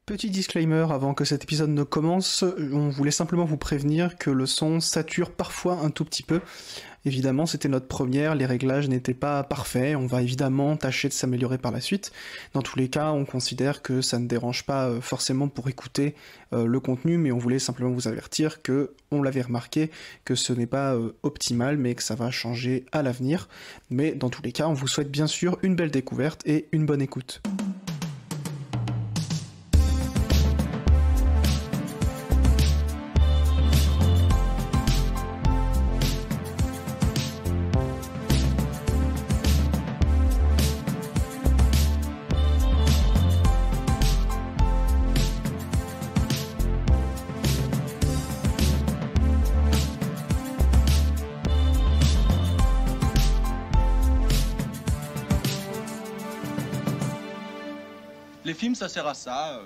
Petit disclaimer avant que cet épisode ne commence, on voulait simplement vous prévenir que le son sature parfois un tout petit peu. Évidemment, c'était notre première, les réglages n'étaient pas parfaits, on va évidemment tâcher de s'améliorer par la suite. Dans tous les cas, on considère que ça ne dérange pas forcément pour écouter le contenu, mais on voulait simplement vous avertir que, on l'avait remarqué, que ce n'est pas optimal, mais que ça va changer à l'avenir. Mais dans tous les cas, on vous souhaite bien sûr une belle découverte et une bonne écoute. Les films, ça sert à ça,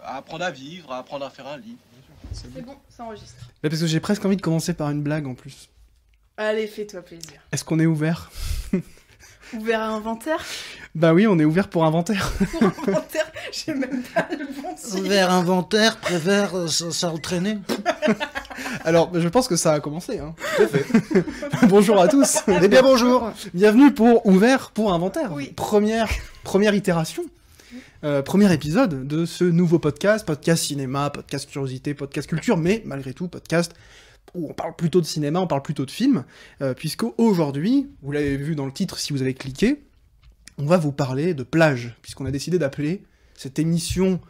à apprendre à vivre, à apprendre à faire un lit. C'est bon, ça enregistre. Mais parce que j'ai presque envie de commencer par une blague en plus. Allez, fais-toi plaisir. Est-ce qu'on est ouvert? Ouvert à inventaire? Bah oui, on est ouvert pour inventaire. Pour inventaire, j'ai même pas le bon titre. Vers inventaire, préfère ça entraîner. Alors, je pense que ça a commencé. Hein. Tout à fait. Bonjour à tous. Eh bien bonjour. Bienvenue pour Ouvert pour inventaire. Oui. Première itération. Premier épisode de ce nouveau podcast cinéma, podcast curiosité, podcast culture, mais malgré tout podcast où on parle plutôt de cinéma, on parle plutôt de films, puisque aujourd'hui, vous l'avez vu dans le titre si vous avez cliqué, on va vous parler de plage, puisqu'on a décidé d'appeler cette émission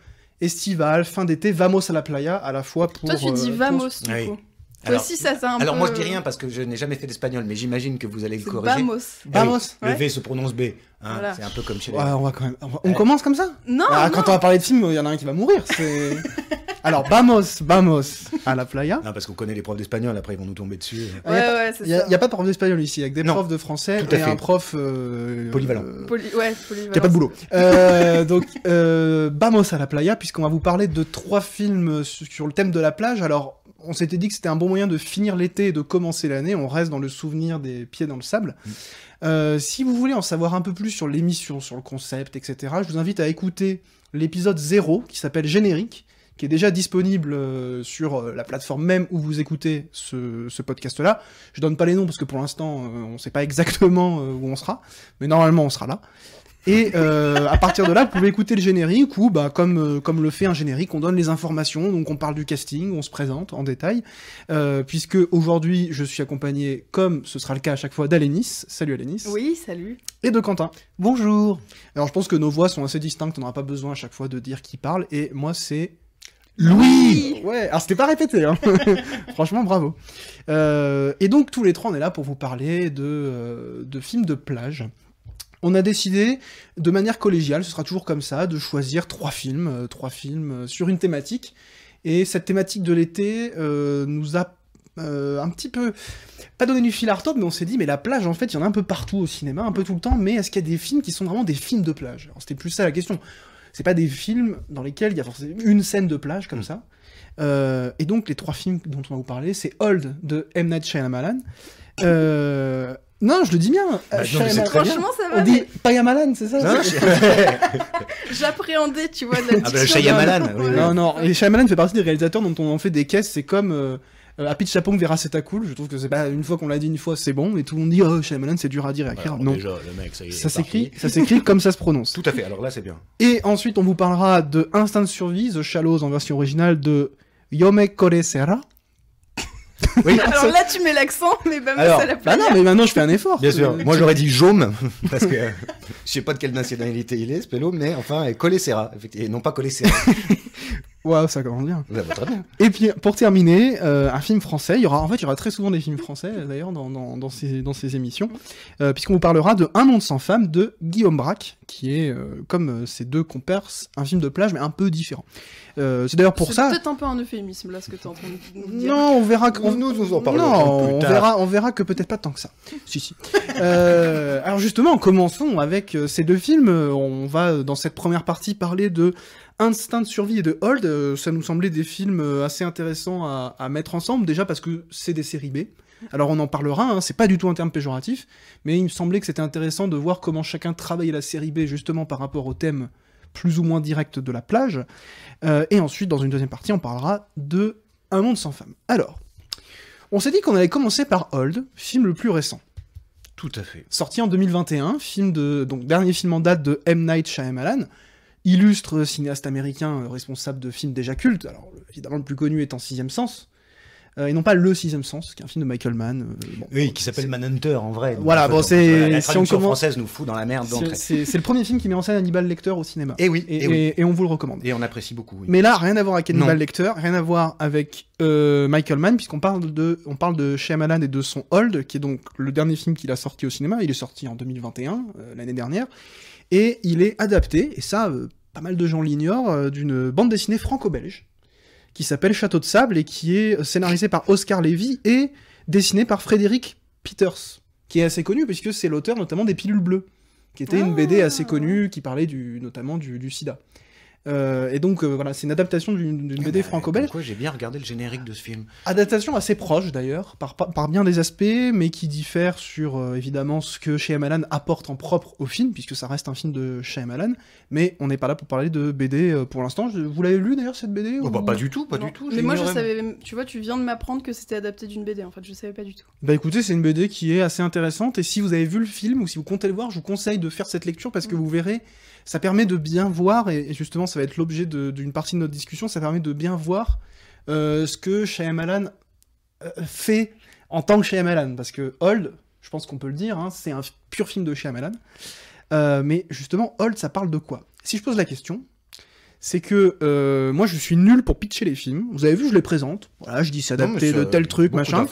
estivale, fin d'été, Vamos à la playa, à la fois pour... Toi, tu dis Vamos, du Oui. coup. Toi aussi, ça t'a un peu... Alors moi je dis rien parce que je n'ai jamais fait d'espagnol, mais j'imagine que vous allez le C'est corriger. Vamos. Vamos. Le Ouais. V se prononce B. Hein, Voilà. c'est un peu comme chez les... Ouais, on va quand même... On commence comme ça Non, Ah, non. quand on va parler de film, il y en a un qui va mourir, c'est... Alors, Vamos à la playa. Non, parce qu'on connaît les profs d'espagnol, après ils vont nous tomber dessus. Ouais, ouais, c'est Il y a ça. pas de prof d'espagnol ici, avec des Non. profs de français Tout à et fait. un prof... Polyvalent. Ouais, polyvalent. qui a pas de boulot. Donc, Vamos à la playa, puisqu'on va vous parler de 3 films sur le thème de la plage. Alors, on s'était dit que c'était un bon moyen de finir l'été et de commencer l'année. On reste dans le souvenir des pieds dans le sable. Si vous voulez en savoir un peu plus sur l'émission, sur le concept, etc., je vous invite à écouter l'épisode 0, qui s'appelle Générique, qui est déjà disponible sur la plateforme même où vous écoutez ce podcast-là. Je donne pas les noms parce que pour l'instant, on sait pas exactement où on sera, mais normalement on sera là. Et à partir de là, vous pouvez écouter le générique où, bah, comme le fait un générique, on donne les informations, donc on parle du casting, on se présente en détail, puisque aujourd'hui, je suis accompagné, comme ce sera le cas à chaque fois, d'Alénis. Salut Alénis. Oui, salut. Et de Quentin. Bonjour. Alors je pense que nos voix sont assez distinctes, on n'aura pas besoin à chaque fois de dire qui parle, et moi c'est... Louis. Ouais, alors c'était pas répété, hein. Franchement, bravo. Et donc tous les trois, on est là pour vous parler de films de plage. On a décidé, de manière collégiale, ce sera toujours comme ça, de choisir 3 films sur une thématique. Et cette thématique de l'été nous a un petit peu, pas donné du fil à retordre, mais on s'est dit, mais la plage, en fait, il y en a un peu partout au cinéma, un peu tout le temps, mais est-ce qu'il y a des films qui sont vraiment des films de plage? Alors c'était plus ça la question. C'est pas des films dans lesquels il y a forcément une scène de plage comme ça. Et donc les 3 films dont on va vous parler, c'est Old de M. Night Shyamalan. Non, je le dis bien. non, mais c'est Shyamalan. très bien. Franchement, ça On va, dit mais Payamalan, c'est ça? Non, j'appréhendais, tu vois, la Ah bah, diction. Shyamalan, oui, oui. Non, et Shyamalan fait partie des réalisateurs dont on en fait des caisses, c'est comme Happy Chapong verra c'est ta cool, je trouve que c'est pas une fois qu'on l'a dit une fois c'est bon, et tout le monde dit oh Shyamalan c'est dur à dire et à écrire. Alors, Non, déjà, le mec, ça y est, ça il est s'écrit comme ça se prononce. parti. Tout à fait, alors là c'est bien. Et ensuite on vous parlera de Instinct de survie, The Shallows en version originale de Yome Koresera. Oui, Alors là, tu mets l'accent, mais Vamos Alors, à la Bah playa. non, mais maintenant je fais un effort. bien sûr. Moi j'aurais dit Jaume, parce que je sais pas de quelle nationalité il est, ce pélo, mais enfin, Colessera, effectivement, et non pas Colessera. Waouh, ça commence bien. Ça va très bien. Et puis pour terminer, un film français. Il y aura très souvent des films français d'ailleurs dans ces émissions, puisqu'on vous parlera de Un monde sans femme de Guillaume Braque, qui est comme ses 2 compères, un film de plage mais un peu différent. C'est d'ailleurs pour ça. C'est peut-être un peu un euphémisme, là, ce que t'es en train de nous dire. Non, on verra que Nous en parlerons non, plus on tard. on verra que peut-être pas tant que ça. Si. Alors justement, commençons avec ces 2 films. On va dans cette première partie parler de Instinct de survie et de Old. Ça nous semblait des films assez intéressants à mettre ensemble, déjà parce que c'est des séries B. Alors on en parlera, hein, c'est pas du tout un terme péjoratif, mais il me semblait que c'était intéressant de voir comment chacun travaillait la série B justement par rapport au thème plus ou moins directe de la plage. Et ensuite, dans une deuxième partie, on parlera de Un monde sans femme. Alors, on s'est dit qu'on allait commencer par Old, film le plus récent. Tout à fait. Sorti en 2021, donc dernier film en date de M. Night Shyamalan, illustre cinéaste américain responsable de films déjà cultes, alors évidemment le plus connu étant Sixième Sens, et non pas Le Sixième Sens, qui est un film de Michael Mann. Oui, qui s'appelle Manhunter en vrai. Voilà, bon, c'est... La si on traduction commence... française nous fout dans la merde d'entrée. C'est le premier film qui met en scène Hannibal Lecter au cinéma. Et oui, Et on vous le recommande. Et on apprécie beaucoup, oui. Mais là, rien à voir avec Hannibal Non. Lecter, rien à voir avec Michael Mann, puisqu'on parle de Shyamalan et de son Old, qui est donc le dernier film qu'il a sorti au cinéma. Il est sorti en 2021, l'année dernière, et il est adapté, et ça, pas mal de gens l'ignorent, d'une bande dessinée franco-belge, qui s'appelle Château de Sable, et qui est scénarisée par Oscar Levy, et dessinée par Frédéric Peters, qui est assez connu, puisque c'est l'auteur notamment des Pilules Bleues, qui était une BD assez connue, qui parlait notamment du sida. Et donc voilà, c'est une adaptation d'une BD franco-belge. Pourquoi j'ai bien regardé le générique de ce film. Adaptation assez proche d'ailleurs, par bien des aspects, mais qui diffère sur évidemment ce que Shyamalan apporte en propre au film, puisque ça reste un film de Shyamalan, mais on n'est pas là pour parler de BD pour l'instant. Vous l'avez lu d'ailleurs cette BD Oh, ou... bah, pas du tout, Non. Mais moi, je savais, tu vois, tu viens de m'apprendre que c'était adapté d'une BD, en fait, je savais pas du tout. Bah écoutez, c'est une BD qui est assez intéressante, et si vous avez vu le film, ou si vous comptez le voir, je vous conseille de faire cette lecture, parce que vous verrez, ça permet de bien voir, et justement ça va être l'objet d'une partie de notre discussion, ça permet de bien voir ce que Shyamalan fait en tant que Shyamalan, parce que Old, je pense qu'on peut le dire, hein, c'est un pur film de Shyamalan, mais justement, Old, ça parle de quoi? Si je pose la question, c'est que moi je suis nul pour pitcher les films, vous avez vu, je les présente, voilà, je dis c'est adapté de tel truc, machin,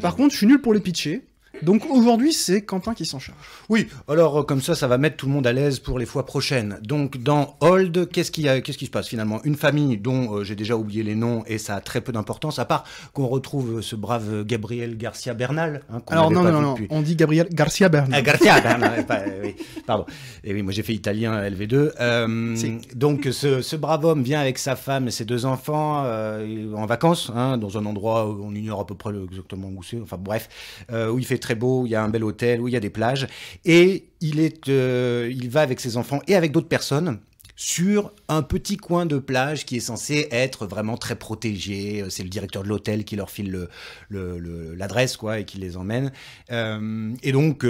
par contre je suis nul pour les pitcher. Donc aujourd'hui, c'est Quentin qui s'en charge. Oui, alors comme ça va mettre tout le monde à l'aise pour les fois prochaines. Donc dans Old, qu'est-ce qui se passe finalement? Une famille dont j'ai déjà oublié les noms et ça a très peu d'importance, à part qu'on retrouve ce brave Gabriel Garcia Bernal. Hein, alors non, on dit Gabriel Garcia Bernal. Garcia Bernal, oui, pardon. Et oui, moi j'ai fait italien à LV2. Si. Donc ce brave homme vient avec sa femme et ses 2 enfants en vacances, hein, dans un endroit où on ignore à peu près exactement où c'est, enfin bref, où il fait très beau, il y a un bel hôtel, où il y a des plages, et il va avec ses enfants et avec d'autres personnes sur un petit coin de plage qui est censé être vraiment très protégé. C'est le directeur de l'hôtel qui leur file l'adresse, quoi, et qui les emmène. Et donc,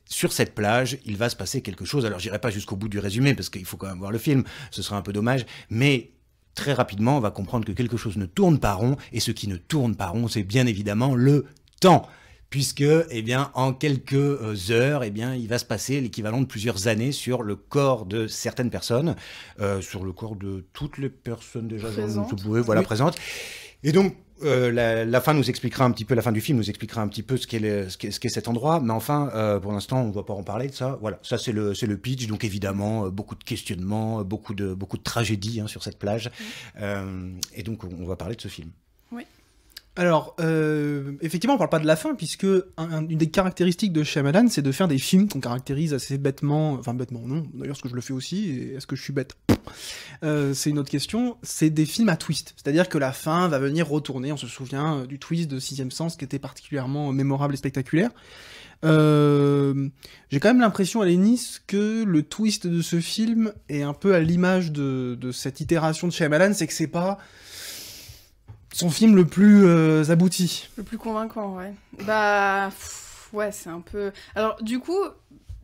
sur cette plage, il va se passer quelque chose. Alors, j'irai pas jusqu'au bout du résumé, parce qu'il faut quand même voir le film, ce serait un peu dommage, mais très rapidement, on va comprendre que quelque chose ne tourne pas rond, et ce qui ne tourne pas rond, c'est bien évidemment le temps. Puisque, eh bien, en quelques heures, eh bien, il va se passer l'équivalent de plusieurs années sur le corps de certaines personnes, sur le corps de toutes les personnes déjà présentes. Et donc, la fin nous expliquera un petit peu, la fin du film nous expliquera un petit peu ce qu'est cet endroit, mais enfin, pour l'instant, on ne va pas en parler de ça. Voilà, ça c'est le pitch, donc évidemment, beaucoup de questionnements, beaucoup de tragédies, hein, sur cette plage, et donc on va parler de ce film. Oui. Alors, effectivement, on parle pas de la fin, puisque une des caractéristiques de Shyamalan, c'est de faire des films qu'on caractérise assez bêtement, enfin bêtement non, d'ailleurs, ce que je le fais aussi, et est-ce que je suis bête? C'est une autre question, c'est des films à twist, c'est-à-dire que la fin va venir retourner, on se souvient du twist de Sixième Sens, qui était particulièrement mémorable et spectaculaire. J'ai quand même l'impression, à Lénis, que le twist de ce film est un peu à l'image de cette itération de Shyamalan, c'est que c'est pas son film le plus abouti. Le plus convaincant, ouais. Bah, ouais, c'est un peu... Alors, du coup,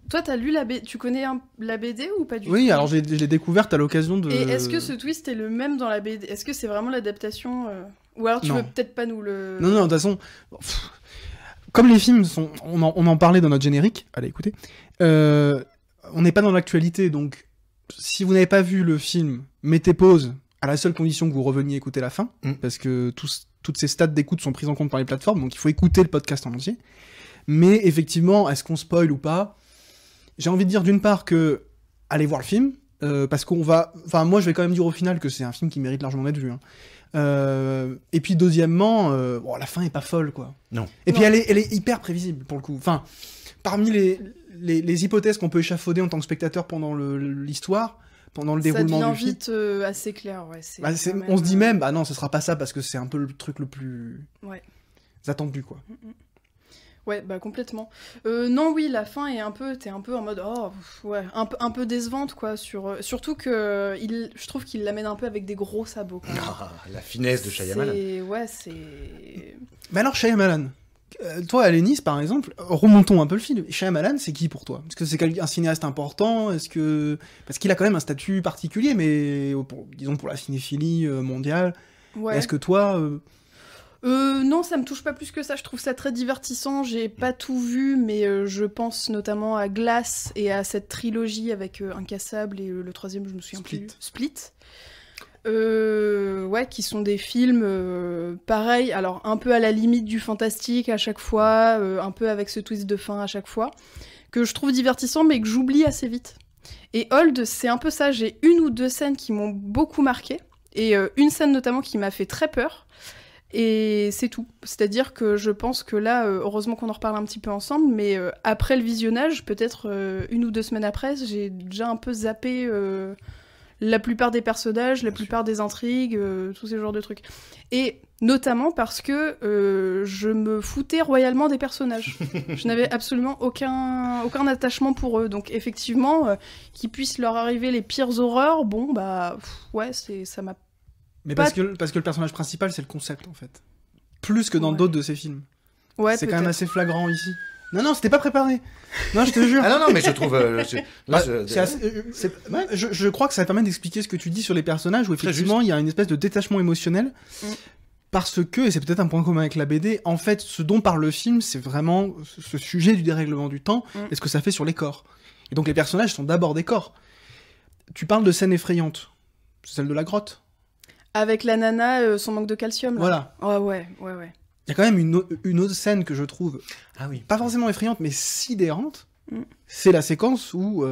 toi, t'as lu la BD... Tu connais la BD ou pas du tout? Oui, alors je l'ai découverte à l'occasion de... Et est-ce que ce twist est le même dans la BD? Est-ce que c'est vraiment l'adaptation Ou alors tu veux peut-être pas nous le... Non, de toute façon... Comme les films sont... On en parlait dans notre générique, allez, écoutez. On n'est pas dans l'actualité, donc si vous n'avez pas vu le film, mettez pause, à la seule condition que vous reveniez écouter la fin, parce que toutes ces stats d'écoute sont prises en compte par les plateformes, donc il faut écouter le podcast en entier. Mais effectivement, est-ce qu'on spoil ou pas? J'ai envie de dire d'une part que allez voir le film, parce qu'on va... Enfin, moi je vais quand même dire au final que c'est un film qui mérite largement d'être vu. Hein. Et puis deuxièmement, bon, la fin est pas folle, quoi. Non. Et puis elle est hyper prévisible, pour le coup. Enfin, parmi les hypothèses qu'on peut échafauder en tant que spectateur pendant l'histoire... pendant le déroulement du film. Ça devient vite assez clair, ouais. On se dit même, bah non, ce sera pas ça, parce que c'est un peu le truc le plus attendu, quoi. Ouais, bah complètement. Non, oui, la fin est t'es un peu en mode, oh, ouais, un peu décevante, quoi, surtout que je trouve qu'il l'amène un peu avec des gros sabots, quand même. Ah, la finesse de Shyamalan. Ouais, c'est... Mais alors, Shyamalan, toi, Alénis, par exemple, remontons un peu le film. Shyamalan, c'est qui pour toi? Est-ce que c'est un cinéaste important? Parce qu'il a quand même un statut particulier, mais disons pour la cinéphilie mondiale. Ouais. Est-ce que toi... Non, ça me touche pas plus que ça. Je trouve ça très divertissant. J'ai pas tout vu, mais je pense notamment à Glass et à cette trilogie avec Incassable et le troisième, je me souviens plus. Split. Ouais, qui sont des films pareils, alors un peu à la limite du fantastique à chaque fois, un peu avec ce twist de fin à chaque fois, que je trouve divertissant mais que j'oublie assez vite. Et Hold, c'est un peu ça. J'ai une ou deux scènes qui m'ont beaucoup marqué, et une scène notamment qui m'a fait très peur. Et c'est tout. C'est-à-dire que je pense que là, heureusement qu'on en reparle un petit peu ensemble, mais après le visionnage, peut-être une ou deux semaines après, j'ai déjà un peu zappé la plupart des personnages, la plupart des intrigues, tous ces genres de trucs. Et notamment parce que je me foutais royalement des personnages. Je n'avais absolument aucun attachement pour eux. Donc effectivement, qu'il puisse leur arriver les pires horreurs, bon, bah, ouais, ça m'a... Mais parce que le personnage principal, c'est le concept, en fait. Plus que dans d'autres de ces films. Ouais, c'est quand même assez flagrant ici. Non, c'était pas préparé. Non, je te jure. Ah non, mais je trouve... je crois que ça permet d'expliquer ce que tu dis sur les personnages, où effectivement, il y a une espèce de détachement émotionnel. Parce que, et c'est peut-être un point commun avec la BD, en fait, ce dont parle le film, c'est vraiment ce sujet du dérèglement du temps, et ce que ça fait sur les corps. Et donc les personnages sont d'abord des corps. Tu parles de scènes effrayantes. C'est celle de la grotte. Avec la nana, son manque de calcium, là. Voilà. Oh, ouais. Il y a quand même une autre scène que je trouve, pas forcément effrayante, mais sidérante. C'est la séquence où...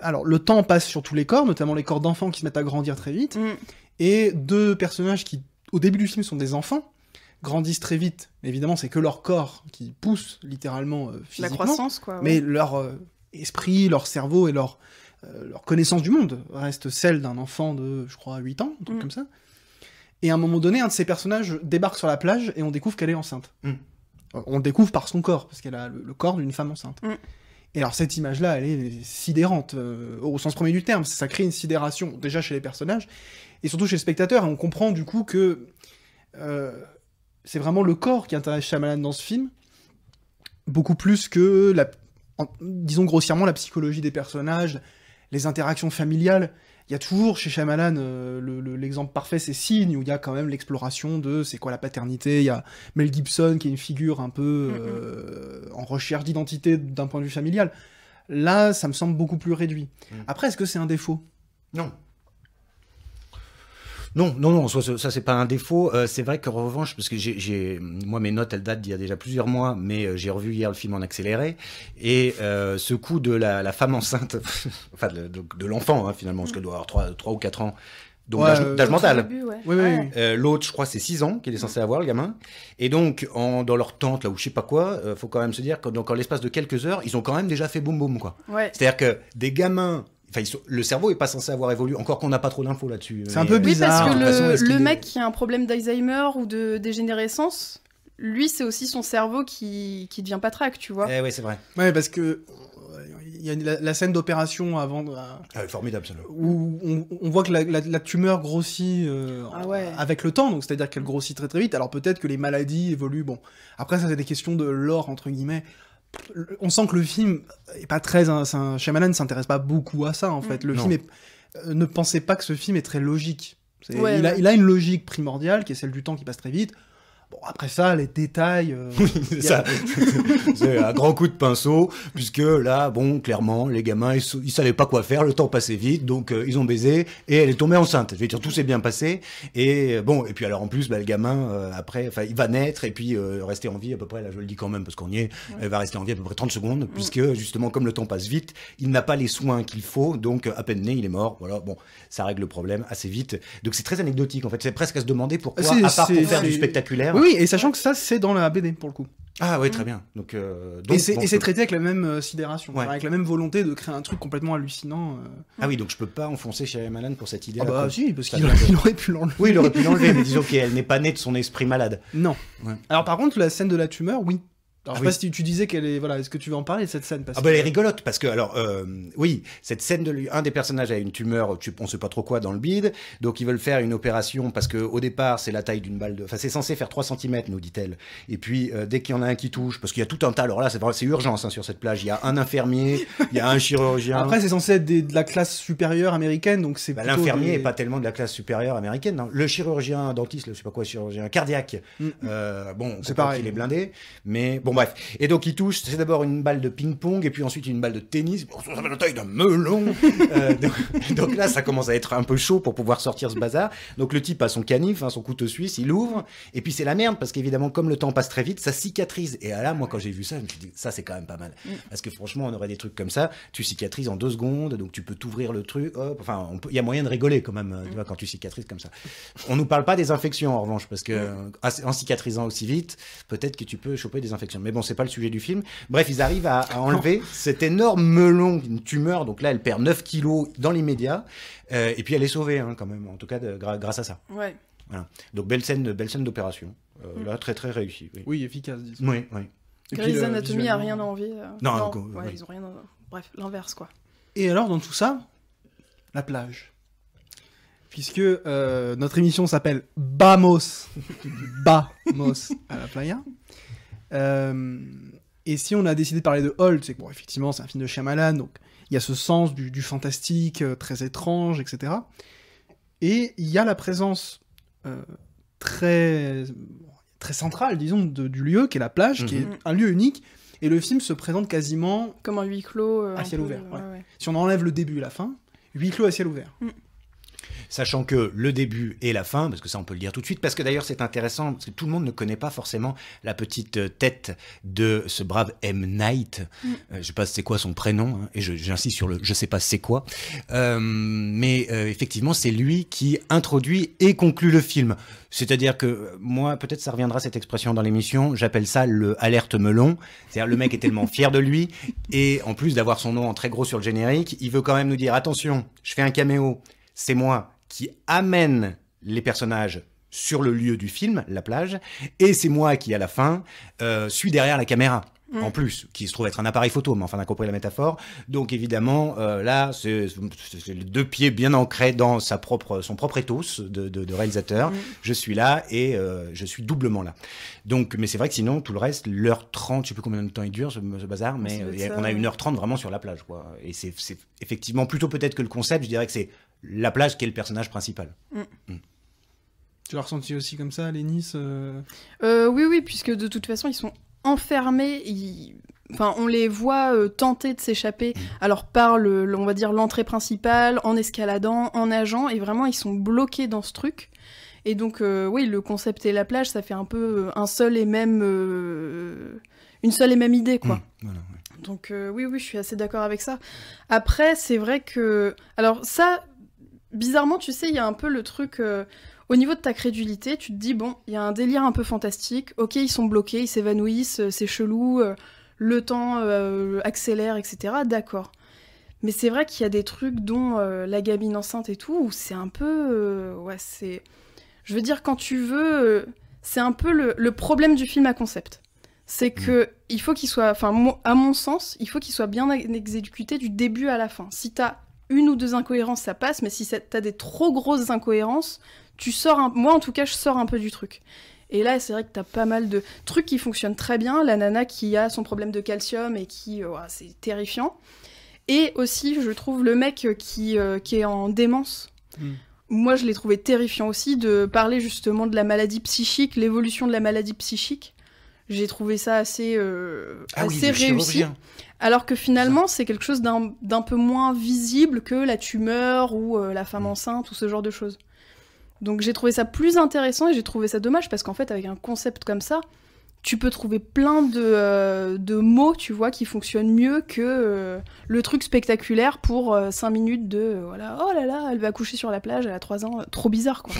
alors, le temps passe sur tous les corps, notamment les corps d'enfants qui se mettent à grandir très vite, et deux personnages qui, au début du film, sont des enfants, grandissent très vite. Évidemment, c'est que leur corps qui pousse, littéralement, physiquement. La croissance, quoi. Ouais. Mais leur esprit, leur cerveau et leur connaissance du monde reste celle d'un enfant de, je crois, 8 ans, un truc comme ça. Et à un moment donné, un de ces personnages débarque sur la plage et on découvre qu'elle est enceinte. On le découvre par son corps, parce qu'elle a le corps d'une femme enceinte. Et alors cette image-là, elle est sidérante, au sens premier du terme. Ça crée une sidération, déjà chez les personnages, et surtout chez le spectateur. Et on comprend du coup que c'est vraiment le corps qui intéresse Shyamalan dans ce film, beaucoup plus que, disons grossièrement, la psychologie des personnages, les interactions familiales. Il y a toujours chez Shyamalan, l'exemple parfait, c'est Signe, où il y a quand même l'exploration de c'est quoi la paternité. Il y a Mel Gibson qui est une figure un peu en recherche d'identité d'un point de vue familial. Là, ça me semble beaucoup plus réduit. Après, est-ce que c'est un défaut ? Non. Non, ça c'est pas un défaut. C'est vrai qu'en revanche, parce que moi mes notes elles datent d'il y a déjà plusieurs mois, mais j'ai revu hier le film en accéléré, et ce coup de la femme enceinte, enfin de l'enfant finalement, parce qu'elle doit avoir 3 ou 4 ans, donc d'âge mental. Début, ouais. Oui. L'autre, je crois, c'est 6 ans qu'il est censé avoir, le gamin. Et donc, dans leur tente, là, ou je sais pas quoi, faut quand même se dire que donc, en l'espace de quelques heures, ils ont quand même déjà fait boum boum, quoi. Ouais. C'est-à-dire que des gamins... Enfin, le cerveau est pas censé avoir évolué, encore qu'on n'a pas trop d'infos là-dessus. C'est un peu bizarre. Oui, parce que De toute façon, le mec qui a un problème d'Alzheimer ou de dégénérescence, lui, c'est aussi son cerveau qui devient patraque, tu vois. Oui, c'est vrai. Ouais, parce que il y a la scène d'opération avant, Formidable, ça. où on voit que la tumeur grossit avec le temps, donc c'est-à-dire qu'elle grossit très très vite. Alors peut-être que les maladies évoluent. Bon, après ça c'est des questions de lore entre guillemets. On sent que le film est pas très... Shyamalan ne s'intéresse pas beaucoup à ça, en fait. Le film ne pensez pas que ce film est très logique. Il a une logique primordiale, qui est celle du temps qui passe très vite. Bon, après ça, les détails... c'est un grand coup de pinceau, puisque là, bon, clairement, les gamins, ils savaient pas quoi faire, le temps passait vite, donc ils ont baisé, et elle est tombée enceinte. Je vais dire, tout s'est bien passé, et bon, et puis alors en plus, le gamin, après, il va naître, et puis rester en vie à peu près, là je le dis quand même, parce qu'on y est, elle va rester en vie à peu près 30 secondes, puisque justement, comme le temps passe vite, il n'a pas les soins qu'il faut, donc à peine né, il est mort, voilà, bon, ça règle le problème assez vite. Donc c'est très anecdotique, en fait, c'est presque à se demander pourquoi, à part pour faire du spectaculaire... Oui, et sachant que ça, c'est dans la BD, pour le coup. Ah oui, très bien. Donc, Et c'est traité avec la même sidération, Ouais. avec la même volonté de créer un truc complètement hallucinant. Ah oui, donc je peux pas enfoncer Shyamalan pour cette idée. Ah bah si, parce ça qu'il vient de- il aurait pu l'enlever. Oui, il aurait pu l'enlever, mais disons qu'elle n'est pas née de son esprit malade. Non. Ouais. Alors par contre, la scène de la tumeur, oui. Alors, Ah je sais oui. pas si tu disais qu'elle est... Voilà, est-ce que tu veux en parler de cette scène parce Ah que... bah elle est rigolote parce que alors oui, cette scène de lui, un des personnages a une tumeur, on sait pas trop quoi dans le bide, donc ils veulent faire une opération parce que au départ c'est la taille d'une balle de, enfin c'est censé faire 3 cm nous dit-elle. Et puis dès qu'il y en a un qui touche, parce qu'il y a tout un tas, alors là c'est urgence hein, sur cette plage, il y a un infirmier, il y a un chirurgien. Après, c'est censé être de la classe supérieure américaine, donc c'est Bah, plutôt l'infirmier des- est pas tellement de la classe supérieure américaine, non. Le chirurgien dentiste, je sais pas quoi, chirurgien cardiaque, bon, on C'est comprend pareil. qu'il est blindé, mais bon bref. Et donc il touche, c'est d'abord une balle de ping-pong et puis ensuite une balle de tennis. Bon, ça fait la taille d'un melon. Donc là, ça commence à être un peu chaud pour pouvoir sortir ce bazar. Donc le type a son canif, hein, son couteau suisse, il ouvre et puis c'est la merde parce qu'évidemment comme le temps passe très vite, ça cicatrise. Et là, moi quand j'ai vu ça, je me suis dit ça c'est quand même pas mal parce que franchement, on aurait des trucs comme ça, tu cicatrises en 2 secondes, donc tu peux t'ouvrir le truc. Hop, enfin, il y a moyen de rigoler quand même, tu vois, quand tu cicatrises comme ça. On nous parle pas des infections en revanche parce que en cicatrisant aussi vite, peut-être que tu peux choper des infections. Mais bon, c'est pas le sujet du film. Bref, ils arrivent à enlever cet énorme melon, une tumeur. Donc là, elle perd 9 kilos dans l'immédiat. Et puis elle est sauvée, hein, quand même, en tout cas, grâce à ça. Ouais. Voilà. Donc belle scène d'opération. Là, très très réussie. Oui, Oui, efficace, disons. oui. oui. Et puis, Grey's Anatomy a visuellement- rien à envier. Non, non, ouais. ouais, ils ont rien à... Bref, l'inverse, quoi. Et alors, dans tout ça, la plage. Puisque notre émission s'appelle Bamos. Bamos à la playa. Et si on a décidé de parler de Hold, c'est que, bon, effectivement, c'est un film de Shyamalan, donc il y a ce sens du fantastique, très étrange, etc. Et il y a la présence très centrale, disons, du lieu, qui est la plage, qui est un lieu unique, et le film se présente quasiment, Comme un huis clos. À un ciel peu, ouvert, ouais. ouais. si on enlève le début et la fin, huis clos à ciel ouvert. Sachant que le début et la fin, parce que ça on peut le dire tout de suite, parce que d'ailleurs c'est intéressant, parce que tout le monde ne connaît pas forcément la petite tête de ce brave M. Night. Je sais pas c'est quoi son prénom, hein, et j'insiste sur le je sais pas c'est quoi. Mais effectivement c'est lui qui introduit et conclut le film. C'est-à-dire que moi, peut-être ça reviendra cette expression dans l'émission, j'appelle ça le alerte melon. C'est-à-dire le mec est tellement fier de lui, et en plus d'avoir son nom en très gros sur le générique, il veut quand même nous dire attention, je fais un caméo, c'est moi qui amène les personnages sur le lieu du film, la plage, et c'est moi qui, à la fin, suis derrière la caméra, en plus, qui se trouve être un appareil photo, mais enfin, on a compris la métaphore. Donc, évidemment, là, c'est les 2 pieds bien ancrés dans son propre ethos de réalisateur. Je suis là et je suis doublement là. Donc, mais c'est vrai que sinon, tout le reste, l'heure 30, je sais plus combien de temps il dure, ce bazar, mais Ça doit être ça, on a ouais. 1h30 vraiment sur la plage, quoi. Et c'est effectivement plutôt peut-être que le concept, je dirais que c'est la plage qui est le personnage principal. Tu l'as ressenti aussi comme ça, Lénis Oui, puisque de toute façon, ils sont enfermés. Enfin, on les voit tenter de s'échapper. Alors par on va dire l'entrée principale, en escaladant, en nageant, et vraiment ils sont bloqués dans ce truc. Et donc oui, le concept et la plage, ça fait un peu une seule et même idée, quoi. Voilà, ouais. Donc oui, je suis assez d'accord avec ça. Après, c'est vrai que... Alors ça, bizarrement, tu sais, il y a un peu le truc... Au niveau de ta crédulité, tu te dis, bon, il y a un délire un peu fantastique, ok, ils sont bloqués, ils s'évanouissent, c'est chelou, le temps accélère, etc., d'accord. Mais c'est vrai qu'il y a des trucs dont la gamine enceinte et tout, où c'est un peu... ouais, c'est... Je veux dire, quand tu veux... c'est un peu le problème du film à concept. C'est que il faut qu'il soit... Enfin, à mon sens, il faut qu'il soit bien exécuté du début à la fin. Si t'as 1 ou 2 incohérences, ça passe, mais si t'as des trop grosses incohérences, tu sors moi en tout cas je sors un peu du truc. Et là c'est vrai que t'as pas mal de trucs qui fonctionnent très bien, la nana qui a son problème de calcium et qui c'est terrifiant, et aussi je trouve le mec qui est en démence. Moi je l'ai trouvé terrifiant aussi, de parler justement de la maladie psychique, l'évolution de la maladie psychique. J'ai trouvé ça assez réussi. Chirurgien. Alors que finalement, c'est quelque chose d'un peu moins visible que la tumeur ou la femme enceinte ou ce genre de choses. Donc j'ai trouvé ça plus intéressant et j'ai trouvé ça dommage parce qu'en fait, avec un concept comme ça, tu peux trouver plein de mots, tu vois, qui fonctionnent mieux que le truc spectaculaire pour 5 minutes de voilà, oh là là, elle va accoucher sur la plage, elle a 3 ans, trop bizarre quoi.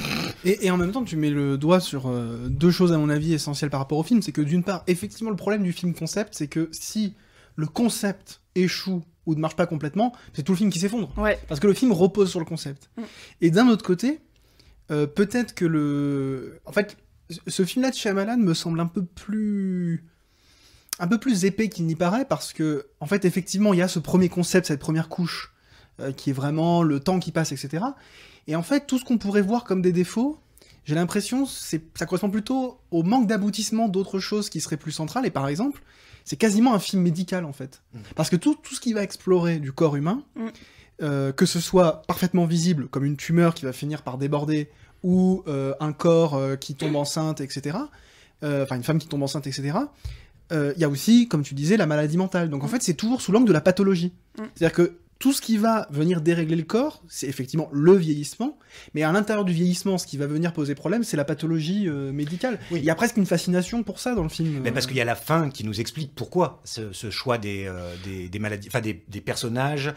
Et en même temps, tu mets le doigt sur deux choses à mon avis essentielles par rapport au film, c'est que d'une part, effectivement, le problème du film concept, c'est que si le concept échoue ou ne marche pas complètement, c'est tout le film qui s'effondre. Ouais. Parce que le film repose sur le concept. Et d'un autre côté, peut-être que en fait, ce film-là de Shyamalan me semble un peu plus épais qu'il n'y paraît, parce que, en fait, effectivement, il y a ce premier concept, cette première couche, qui est vraiment le temps qui passe, etc. Et en fait, tout ce qu'on pourrait voir comme des défauts, j'ai l'impression, ça correspond plutôt au manque d'aboutissement d'autres choses qui seraient plus centrales, et par exemple, c'est quasiment un film médical, en fait. Parce que tout ce qui va explorer du corps humain, que ce soit parfaitement visible, comme une tumeur qui va finir par déborder, ou un corps qui tombe enceinte, etc., enfin une femme qui tombe enceinte, etc., il y a aussi, comme tu disais, la maladie mentale. Donc en fait, c'est toujours sous l'angle de la pathologie. C'est-à-dire que tout ce qui va venir dérégler le corps, c'est effectivement le vieillissement, mais à l'intérieur du vieillissement, ce qui va venir poser problème, c'est la pathologie médicale. Oui. Il y a presque une fascination pour ça dans le film. Mais parce qu'il y a la fin qui nous explique pourquoi ce choix des maladies, enfin des personnages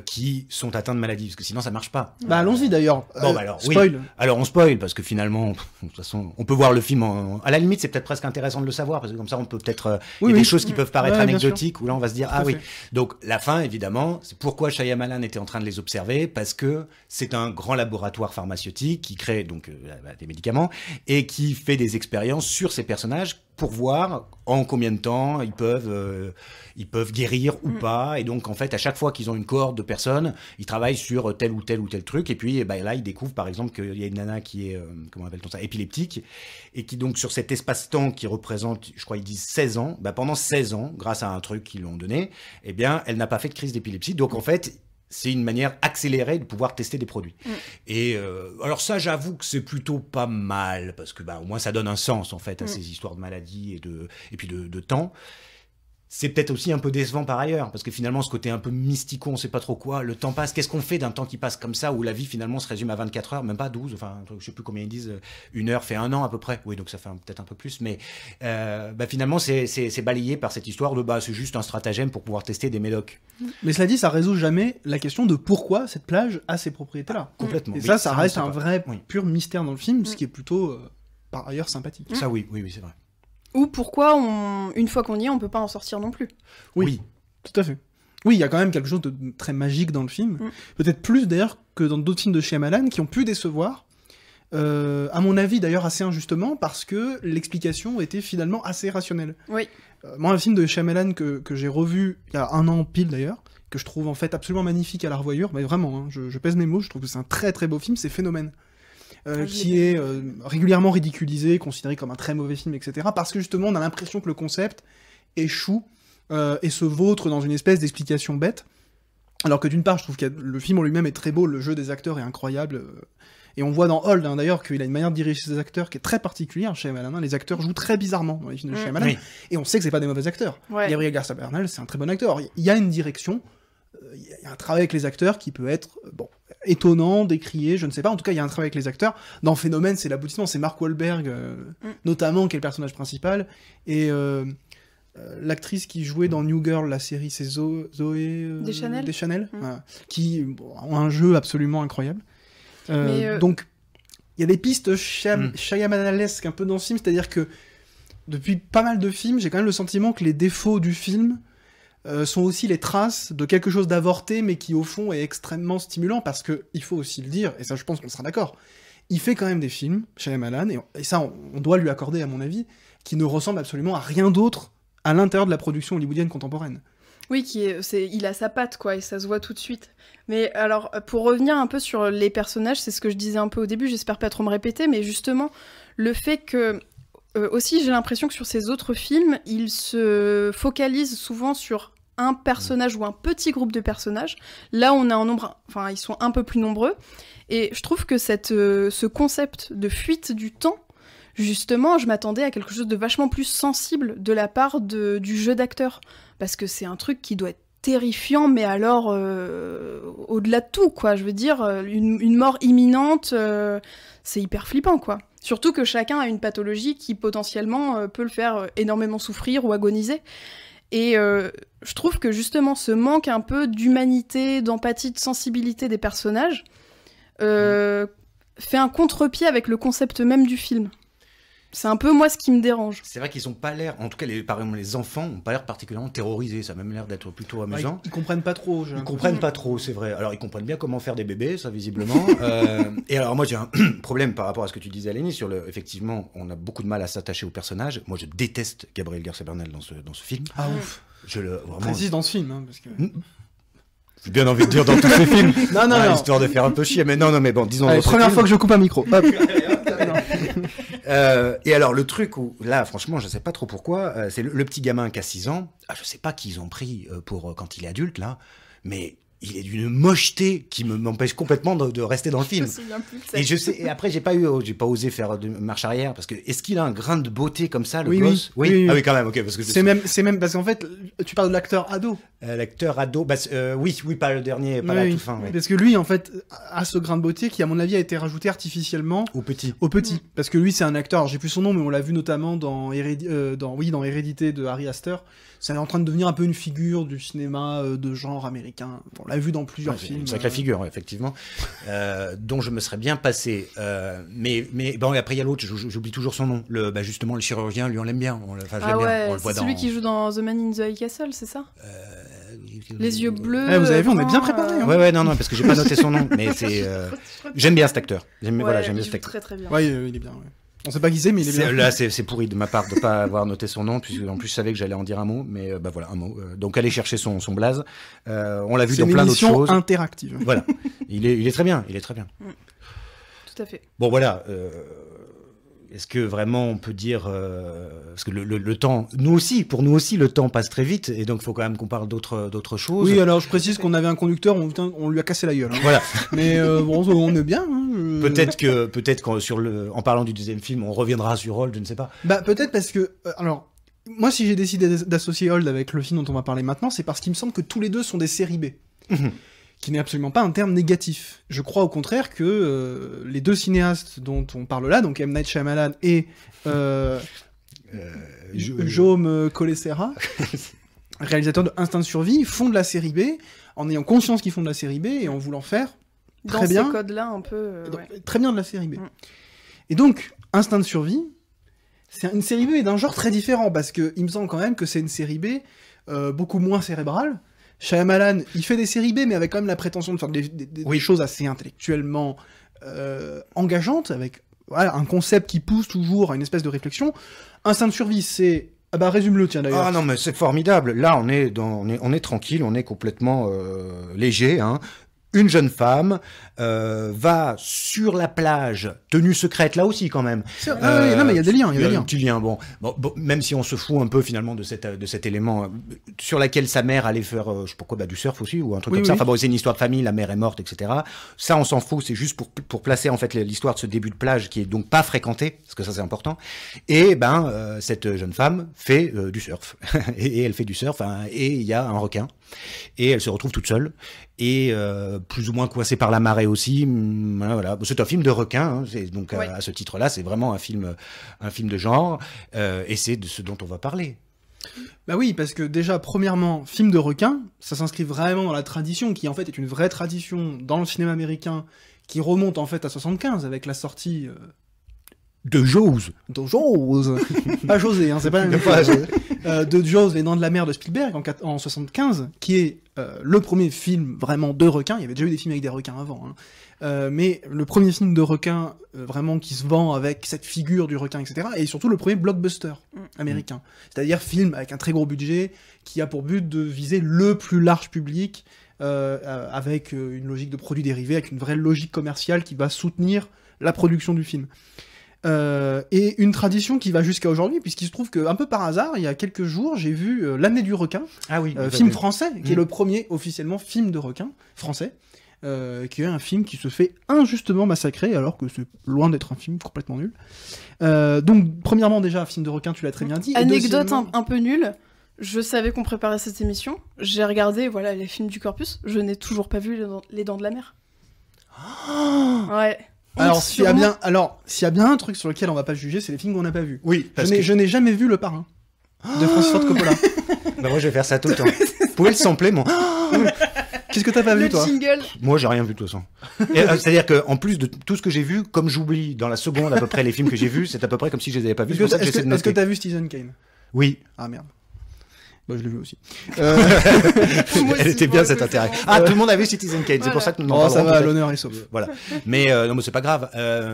qui sont atteints de maladies, parce que sinon ça marche pas. Bah allons-y d'ailleurs. Bon, bah alors, spoil. Oui. Alors on spoil, parce que finalement, de toute façon, on peut voir le film à la limite, c'est peut-être presque intéressant de le savoir, parce que comme ça on peut peut-être... il y a des choses qui peuvent paraître anecdotiques, où là on va se dire, ah oui. Donc la fin, évidemment, c'est pourquoi Shyamalan était en train de les observer, parce que c'est un grand laboratoire pharmaceutique qui crée donc des médicaments et qui fait des expériences sur ces personnages pour voir en combien de temps ils peuvent guérir ou pas. Et donc en fait, à chaque fois qu'ils ont une cohorte de personnes, ils travaillent sur tel ou tel truc. Et puis là, ils découvrent par exemple qu'il y a une nana qui est comment appelle-t-on ça, épileptique, et qui donc sur cet espace-temps qui représente, je crois ils disent 16 ans, pendant 16 ans, grâce à un truc qu'ils lui ont donné, eh bien elle n'a pas fait de crise d'épilepsie. Donc en fait, c'est une manière accélérée de pouvoir tester des produits. Et alors ça, j'avoue que c'est plutôt pas mal, parce que au moins ça donne un sens en fait à ces histoires de maladies et puis de temps. C'est peut-être aussi un peu décevant par ailleurs, parce que finalement, ce côté un peu mystico, on sait pas trop quoi, le temps passe, qu'est-ce qu'on fait d'un temps qui passe comme ça, où la vie finalement se résume à 24 heures, même pas 12, enfin, je sais plus combien ils disent, 1 heure fait 1 an à peu près, oui, donc ça fait peut-être un peu plus, mais finalement, c'est balayé par cette histoire de, c'est juste un stratagème pour pouvoir tester des médocs. Mais cela dit, ça résout jamais la question de pourquoi cette plage a ces propriétés-là. Complètement. Et ça reste un vrai pur mystère dans le film, ce qui est plutôt, par ailleurs, sympathique. Ça, oui, c'est vrai. Ou pourquoi, une fois qu'on y est, on peut pas en sortir non plus. Oui, tout à fait. Oui, il y a quand même quelque chose de très magique dans le film. Peut-être plus d'ailleurs que dans d'autres films de Shyamalan qui ont pu décevoir. À mon avis d'ailleurs assez injustement, parce que l'explication était finalement assez rationnelle. Oui. Moi, un film de Shyamalan que j'ai revu il y a 1 an pile d'ailleurs, que je trouve en fait absolument magnifique à la revoyure, mais vraiment, je pèse mes mots, je trouve que c'est un très très beau film, c'est Phénomène. Qui est régulièrement ridiculisé, considéré comme un très mauvais film, etc. Parce que justement, on a l'impression que le concept échoue et se vautre dans une espèce d'explication bête. Alors que d'une part, je trouve que le film en lui-même est très beau, le jeu des acteurs est incroyable. Et on voit dans Hold, d'ailleurs, qu'il a une manière de diriger ses acteurs qui est très particulière chez Shyamalan. Les acteurs jouent très bizarrement dans les films de Shyamalan. Oui. Et on sait que c'est pas des mauvais acteurs. Ouais. Gabriel Garcia Bernal, c'est un très bon acteur. Il y a une direction, il y a un travail avec les acteurs qui peut être étonnant, décrié, je ne sais pas. En tout cas, il y a un travail avec les acteurs. Dans Phénomène, c'est l'aboutissement. C'est Mark Wahlberg, notamment, qui est le personnage principal. Et l'actrice qui jouait dans New Girl, la série, c'est Zoé Deschanel, qui ont un jeu absolument incroyable. Donc, il y a des pistes Shyamalanesques un peu dans ce film, c'est-à-dire que depuis pas mal de films, j'ai quand même le sentiment que les défauts du film sont aussi les traces de quelque chose d'avorté, mais qui au fond est extrêmement stimulant, parce que il faut aussi le dire, et ça je pense qu'on sera d'accord, il fait quand même des films, Shyamalan, et ça on doit lui accorder à mon avis, qui ne ressemblent absolument à rien d'autre à l'intérieur de la production hollywoodienne contemporaine. Oui, il a sa patte, quoi, et ça se voit tout de suite. Mais alors, pour revenir un peu sur les personnages, c'est ce que je disais un peu au début, j'espère pas trop me répéter, mais justement, le fait que... aussi, j'ai l'impression que sur ces autres films, ils se focalisent souvent sur un personnage ou un petit groupe de personnages. Là, on a un nombre... Enfin, ils sont un peu plus nombreux. Et je trouve que ce concept de fuite du temps, justement, je m'attendais à quelque chose de vachement plus sensible de la part du jeu d'acteur. Parce que c'est un truc qui doit être terrifiant, mais alors au-delà de tout, quoi. Je veux dire, une mort imminente, c'est hyper flippant, quoi. Surtout que chacun a une pathologie qui potentiellement peut le faire énormément souffrir ou agoniser. Et je trouve que justement ce manque un peu d'humanité, d'empathie, de sensibilité des personnages fait un contre-pied avec le concept même du film. C'est un peu moi ce qui me dérange. C'est vrai qu'ils ont pas l'air, en tout cas par exemple les enfants ont pas l'air particulièrement terrorisés, ça a même l'air d'être plutôt amusant. Ils comprennent pas trop. Ils comprennent pas trop, c'est vrai. Alors ils comprennent bien comment faire des bébés, ça visiblement. Et alors moi j'ai un problème par rapport à ce que tu disais Lénie, sur effectivement on a beaucoup de mal à s'attacher au personnage. Moi je déteste Gabriel García Bernal dans ce film. Ah ouf. Vraiment... Précise dans ce film, hein, parce que... J'ai bien envie de dire dans tous ces films. non. Histoire de faire un peu chier, mais non, mais bon, disons... Allez, première fois que je coupe un micro. Hop. Et alors, le truc où, là, franchement, je sais pas trop pourquoi, c'est le petit gamin qui a 6 ans. Je sais pas qui ils ont pris pour quand il est adulte, là, mais il est d'une mocheté qui m'empêche complètement de rester dans le film. Je me souviens plus de ça. Et après, j'ai pas osé faire de marche arrière, parce que, est-ce qu'il a un grain de beauté comme ça, le Oui, gosse? oui. Ah oui, quand même, ok, parce que c'est même, parce qu'en fait, tu parles de l'acteur ado. L'acteur ado, oui, pas le dernier, pas la toute fin. Parce que lui, en fait, a ce grain de beauté qui, à mon avis, a été rajouté artificiellement Au petit. Parce que lui, c'est un acteur, alors, j'ai plus son nom, mais on l'a vu notamment dans Hérédité de Ari Aster. C'est en train de devenir un peu une figure du cinéma de genre américain. On l'a vu dans plusieurs films. Une sacrée figure, effectivement, dont je me serais bien passé. Mais bon, après, il y a l'autre, j'oublie toujours son nom. Justement, le chirurgien, lui, on l'aime bien. On le voit c'est celui qui joue dans The Man in the High Castle, c'est ça? Les yeux bleus. Vous avez vu, on est bien préparé. Hein. Ouais, non, parce que j'ai pas noté son nom, mais c'est. J'aime bien cet acteur. J'aime bien cet acteur. Très très bien. Ouais, il est bien. Ouais. On sait pas qui c'est, mais il est bien. Là, c'est pourri de ma part de pas avoir noté son nom, puisque en plus je savais que j'allais en dire un mot, mais voilà, un mot. Donc allez chercher son blaze. On l'a vu dans plein d'autres choses. C'est une émission interactive. Voilà, il est très bien, Tout à fait. Bon voilà. Est-ce que vraiment on peut dire parce que le temps, pour nous aussi, le temps passe très vite, et donc il faut quand même qu'on parle d'autres choses. Oui, alors je précise qu'on avait un conducteur, on lui a cassé la gueule. Hein. Voilà. Mais bon, on est bien. Hein, Peut-être en parlant du deuxième film, on reviendra sur Old, je ne sais pas. Peut-être parce que alors moi, si j'ai décidé d'associer Old avec le film dont on va parler maintenant, c'est parce qu'il me semble que tous les deux sont des séries B. Qui n'est absolument pas un terme négatif. Je crois au contraire que les deux cinéastes dont on parle là, donc M. Night Shyamalan et Jaume Collet-Serra, réalisateurs de Instinct de survie, font de la série B en ayant conscience qu'ils font de la série B et en voulant faire très bien ces codes-là un peu très bien de la série B. Et donc Instinct de survie, c'est une série B d'un genre très différent parce que il me semble quand même que c'est une série B beaucoup moins cérébrale. Shyamalan, il fait des séries B, mais avec quand même la prétention de faire des choses assez intellectuellement engageantes, avec un concept qui pousse toujours à une espèce de réflexion. Instinct de survie, c'est... résume-le, tiens, d'ailleurs. Ah non, mais c'est formidable. Là, on est tranquille, on est complètement léger, hein. Une jeune femme va sur la plage, tenue secrète là aussi quand même. Non mais il y a des liens, Un petit lien, bon, même si on se fout un peu finalement de cet élément sur laquelle sa mère allait faire, je sais pas quoi, du surf aussi ou un truc comme ça. Enfin bon, c'est une histoire de famille, la mère est morte, etc. Ça, on s'en fout, c'est juste pour placer en fait l'histoire de ce début de plage qui est donc pas fréquenté, parce que ça c'est important. Et cette jeune femme fait du surf et elle fait du surf, et il y a un requin et elle se retrouve toute seule. Et plus ou moins coincé par la marée aussi. Voilà. C'est un film de requin, hein. Donc à ce titre-là, c'est vraiment un film de genre, et c'est de ce dont on va parler. Bah oui, parce que déjà, premièrement, film de requin, ça s'inscrit vraiment dans la tradition, qui en fait est une vraie tradition dans le cinéma américain, qui remonte en fait à 75 avec la sortie de Jaws. Pas José, hein, c'est pas la même chose. De Jaws, Les Dents de la Mer de Spielberg en 75, qui est le premier film vraiment de requin. Il y avait déjà eu des films avec des requins avant, hein. Mais le premier film de requin vraiment qui se vend avec cette figure du requin, etc. Et surtout le premier blockbuster américain. C'est-à-dire film avec un très gros budget qui a pour but de viser le plus large public avec une logique de produits dérivés, avec une vraie logique commerciale qui va soutenir la production du film. Et une tradition qui va jusqu'à aujourd'hui, puisqu'il se trouve que un peu par hasard, il y a quelques jours, j'ai vu L'année du requin, film français, qui est le premier officiellement film de requin français, qui est un film qui se fait injustement massacrer, alors que c'est loin d'être un film complètement nul. Donc, premièrement, déjà, un film de requin, tu l'as très bien dit. Anecdote un peu nulle. Je savais qu'on préparait cette émission. J'ai regardé les films du corpus. Je n'ai toujours pas vu Les Dents de la Mer. Oh ouais. Alors Alors, s'il y a bien un truc sur lequel on va pas juger, c'est les films qu'on n'a pas vus. Oui, Je n'ai jamais vu Le Parrain de Francis Ford Coppola. Bah moi, je vais faire ça tout le temps. Vous pouvez le sampler, moi. Qu'est-ce que t'as pas vu, toi? Jingle. Moi, j'ai rien vu de toute façon. C'est-à-dire qu'en plus de tout ce que j'ai vu, comme j'oublie dans la seconde à peu près les films que j'ai vus, c'est à peu près comme si je les avais pas vus. Est-ce que t'as vu Citizen Kane? Oui. Ah merde. Bah, je l'ai vu aussi. Elle était bien cette intérêt. Ah, tout le monde a vu Citizen Kane, c'est pour ça que nous n'en parlons ça va, peut-être. l'honneur est sauf. Voilà. Mais non, mais c'est pas grave.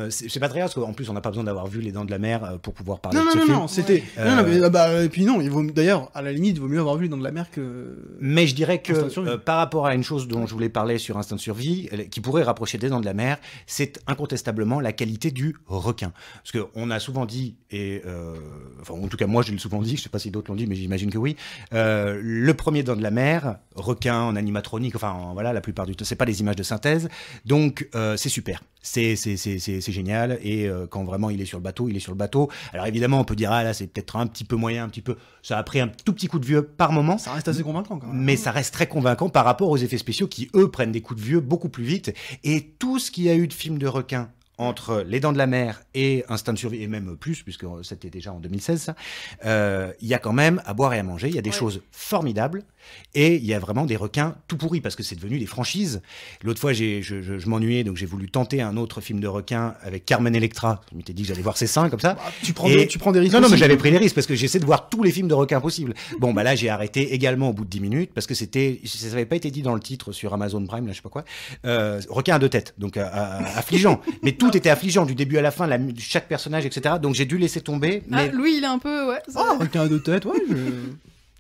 C'est pas très grave parce qu'en plus on n'a pas besoin d'avoir vu Les Dents de la Mer pour pouvoir parler de ce film. Non, c'était. Et puis non, d'ailleurs, à la limite, il vaut mieux avoir vu Les Dents de la Mer que. Mais je dirais que par rapport à une chose dont je voulais parler sur Instinct de survie, qui pourrait rapprocher des Dents de la Mer, c'est incontestablement la qualité du requin. Parce que on a souvent dit, enfin en tout cas moi je l'ai souvent dit, je sais pas si d'autres l'ont dit, mais j'imagine que oui. Le premier Dents de la Mer, requin en animatronique, voilà, la plupart du temps, c'est pas des images de synthèse, donc c'est super, c'est génial, et quand vraiment il est sur le bateau, il est sur le bateau. Alors évidemment, on peut dire, ah là, c'est peut-être un petit peu moyen, un petit peu, ça a pris un tout petit coup de vieux par moment. Ça reste assez convaincant quand même. Mais ça reste très convaincant par rapport aux effets spéciaux qui, eux, prennent des coups de vieux beaucoup plus vite, et tout ce qu'il y a eu de films de requins entre Les Dents de la Mer et Instinct de survie, et même plus, puisque c'était déjà en 2016, ça, il y a quand même à boire et à manger, il y a des choses formidables, et il y a vraiment des requins tout pourris, parce que c'est devenu des franchises. L'autre fois, je m'ennuyais, donc j'ai voulu tenter un autre film de requins avec Carmen Electra. Je m'étais dit que j'allais voir ses seins, comme ça. Bah, tu prends des risques. Non, mais j'avais pris les risques, parce que j'essaie de voir tous les films de requins possibles. Bon, bah là, j'ai arrêté également au bout de 10 minutes, parce que ça n'avait pas été dit dans le titre sur Amazon Prime, là, je sais pas quoi. Requin à deux têtes, donc affligeant. Mais tout était affligeant, du début à la fin, chaque personnage, etc. Donc j'ai dû laisser tomber. Mais... Louis, il est un peu, ouais. Requin à deux têtes, ouais.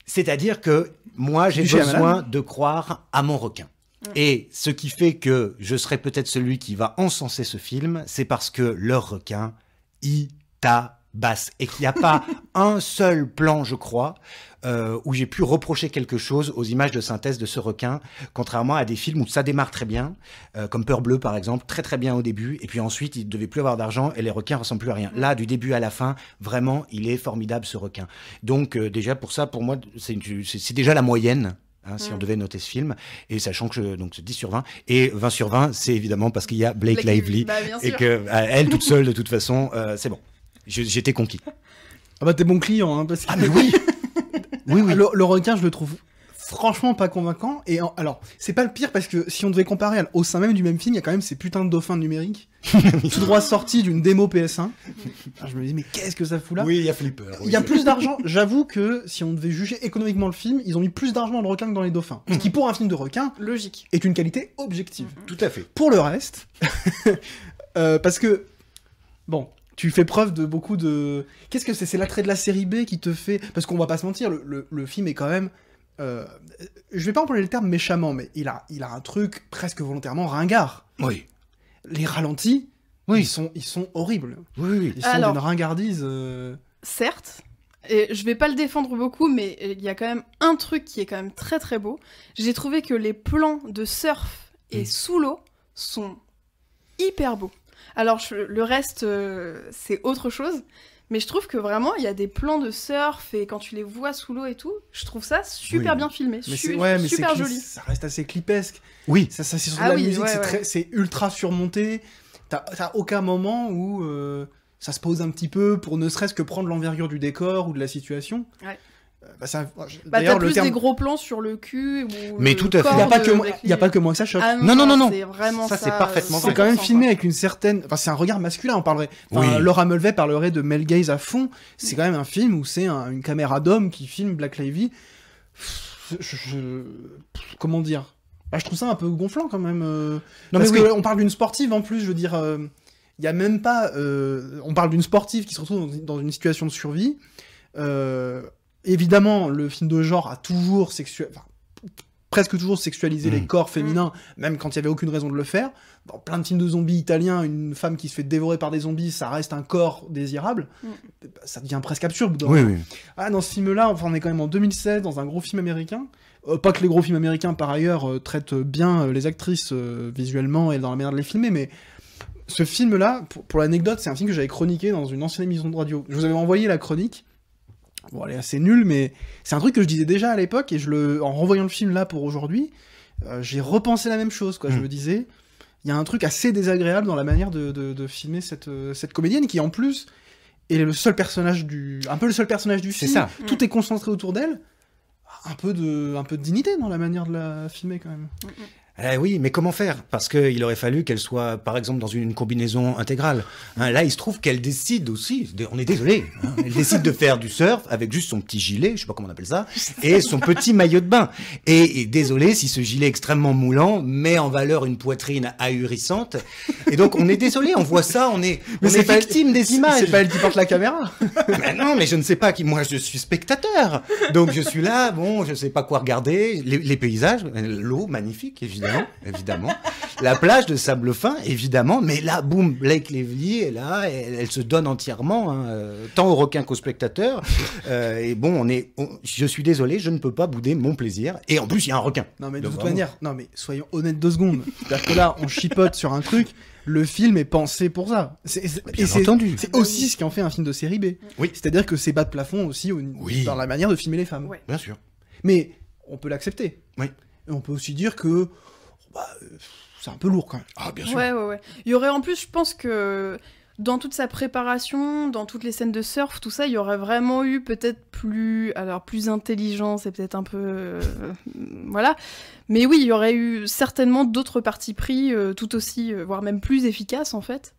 C'est-à-dire que moi, j'ai besoin de croire à mon requin. Et ce qui fait que je serai peut-être celui qui va encenser ce film, c'est parce que leur requin, il tabasse. Et qu'il n'y a pas un seul plan, je crois, où j'ai pu reprocher quelque chose aux images de synthèse de ce requin, contrairement à des films où ça démarre très bien, comme Peur Bleue par exemple, très très bien au début, et puis ensuite il ne devait plus avoir d'argent et les requins ne ressemblent plus à rien. Là, du début à la fin, vraiment, il est formidable ce requin. Donc déjà pour ça, pour moi, c'est déjà la moyenne. Si on devait noter ce film, et sachant que donc c'est 10 sur 20, et 20 sur 20, c'est évidemment parce qu'il y a Blake Lively, et qu'elle toute seule, de toute façon, c'est bon. J'étais conquis. Ah bah t'es bon client, hein, parce que... Ah mais oui. Oui. Le requin, je le trouve franchement pas convaincant. Et alors, c'est pas le pire, parce que si on devait comparer au sein même du même film, il y a quand même ces putains de dauphins numériques, tout droit sortis d'une démo PS1. Alors, je me dis, mais qu'est-ce que ça fout là? Oui, il y a Flipper. Il y a plus d'argent. J'avoue que si on devait juger économiquement le film, ils ont mis plus d'argent dans le requin que dans les dauphins. Ce qui, pour un film de requin, logique, est une qualité objective. Tout à fait. Pour le reste, parce que, bon... Tu fais preuve de beaucoup de... Qu'est-ce que c'est? C'est l'attrait de la série B qui te fait... Parce qu'on va pas se mentir, le film est quand même... Je vais pas employer le terme méchamment, mais il a un truc presque volontairement ringard. Oui. Les ralentis, ils sont horribles. Oui. Ils sont d'une ringardise... Certes, et je vais pas le défendre beaucoup, mais il y a quand même un truc qui est quand même très très beau. J'ai trouvé que les plans de surf et sous l'eau sont hyper beaux. Alors, le reste, c'est autre chose. Mais je trouve que vraiment, il y a des plans de surf et quand tu les vois sous l'eau et tout, je trouve ça super bien filmé. Super joli. Ça reste assez clipesque. Oui. Ça c'est sur la musique, c'est ultra surmonté. T'as aucun moment où ça se pose un petit peu pour ne serait-ce que prendre l'envergure du décor ou de la situation. Ouais. T'as plus des gros plans sur le cul ou mais tout à fait. Il n'y a pas que moi que ça choque. Non. C'est vraiment ça. C'est parfaitement vrai. C'est quand même filmé avec une certaine... Enfin, c'est un regard masculin, on parlerait... Laura Mulvey parlerait de male gaze à fond. C'est quand même un film où c'est une caméra d'homme qui filme Blake Lively. Comment dire? Je trouve ça un peu gonflant quand même. Parce qu'on parle d'une sportive en plus, je veux dire... Il n'y a même pas... on parle d'une sportive qui se retrouve dans une situation de survie. Évidemment, le film de genre a toujours presque toujours sexualisé les corps féminins, même quand il n'y avait aucune raison de le faire. Dans plein de films de zombies italiens, une femme qui se fait dévorer par des zombies, ça reste un corps désirable. Ça devient presque absurde. Dans ce film-là, on est quand même en 2016, dans un gros film américain. Pas que les gros films américains, par ailleurs, traitent bien les actrices visuellement et dans la manière de les filmer, mais ce film-là, pour l'anecdote, c'est un film que j'avais chroniqué dans une ancienne émission de radio. Je vous avais envoyé la chronique. Bon, elle est assez nulle, mais c'est un truc que je disais déjà à l'époque, et en renvoyant le film là pour aujourd'hui, j'ai repensé la même chose, quoi. Je me disais, il y a un truc assez désagréable dans la manière de filmer cette comédienne qui, en plus, est le seul personnage un peu le seul personnage du film. C'est ça. Tout est concentré autour d'elle. Un peu de dignité dans la manière de la filmer, quand même. Oui, mais comment faire? Parce qu'il aurait fallu qu'elle soit, par exemple, dans une combinaison intégrale. Hein, là, il se trouve qu'elle décide aussi, on est désolé, hein, elle décide de faire du surf avec juste son petit gilet, je sais pas comment on appelle ça, et son petit maillot de bain. Et désolé si ce gilet extrêmement moulant met en valeur une poitrine ahurissante. Et donc, on est désolé, on voit ça, on est victime des images. C'est pas elle qui porte la caméra. Mais non, mais je ne sais pas qui. Moi, je suis spectateur. Donc, je suis là, bon, je sais pas quoi regarder. Les paysages, l'eau magnifique, évidemment. La plage de sable fin, évidemment. Mais là, boum, Blake Lively est là, elle se donne entièrement, hein, tant au requin qu'au spectateur. Et bon, je suis désolé, je ne peux pas bouder mon plaisir. Et en plus, il y a un requin. Non, mais de toute manière, non, mais soyons honnêtes 2 secondes. C'est-à-dire que là, on chipote sur un truc. Le film est pensé pour ça. Bien entendu. C'est aussi ce qui en fait un film de série B. Oui. C'est-à-dire que c'est bas de plafond aussi dans la manière de filmer les femmes. Ouais. Bien sûr. Mais on peut l'accepter. Oui. Et on peut aussi dire que c'est un peu lourd quand même. Ah, bien sûr. Ouais. Il y aurait en plus, je pense que dans toute sa préparation, dans toutes les scènes de surf, tout ça, il y aurait vraiment eu peut-être plus intelligent, c'est peut-être un peu... voilà. Mais oui, il y aurait eu certainement d'autres partis pris tout aussi, voire même plus efficaces en fait,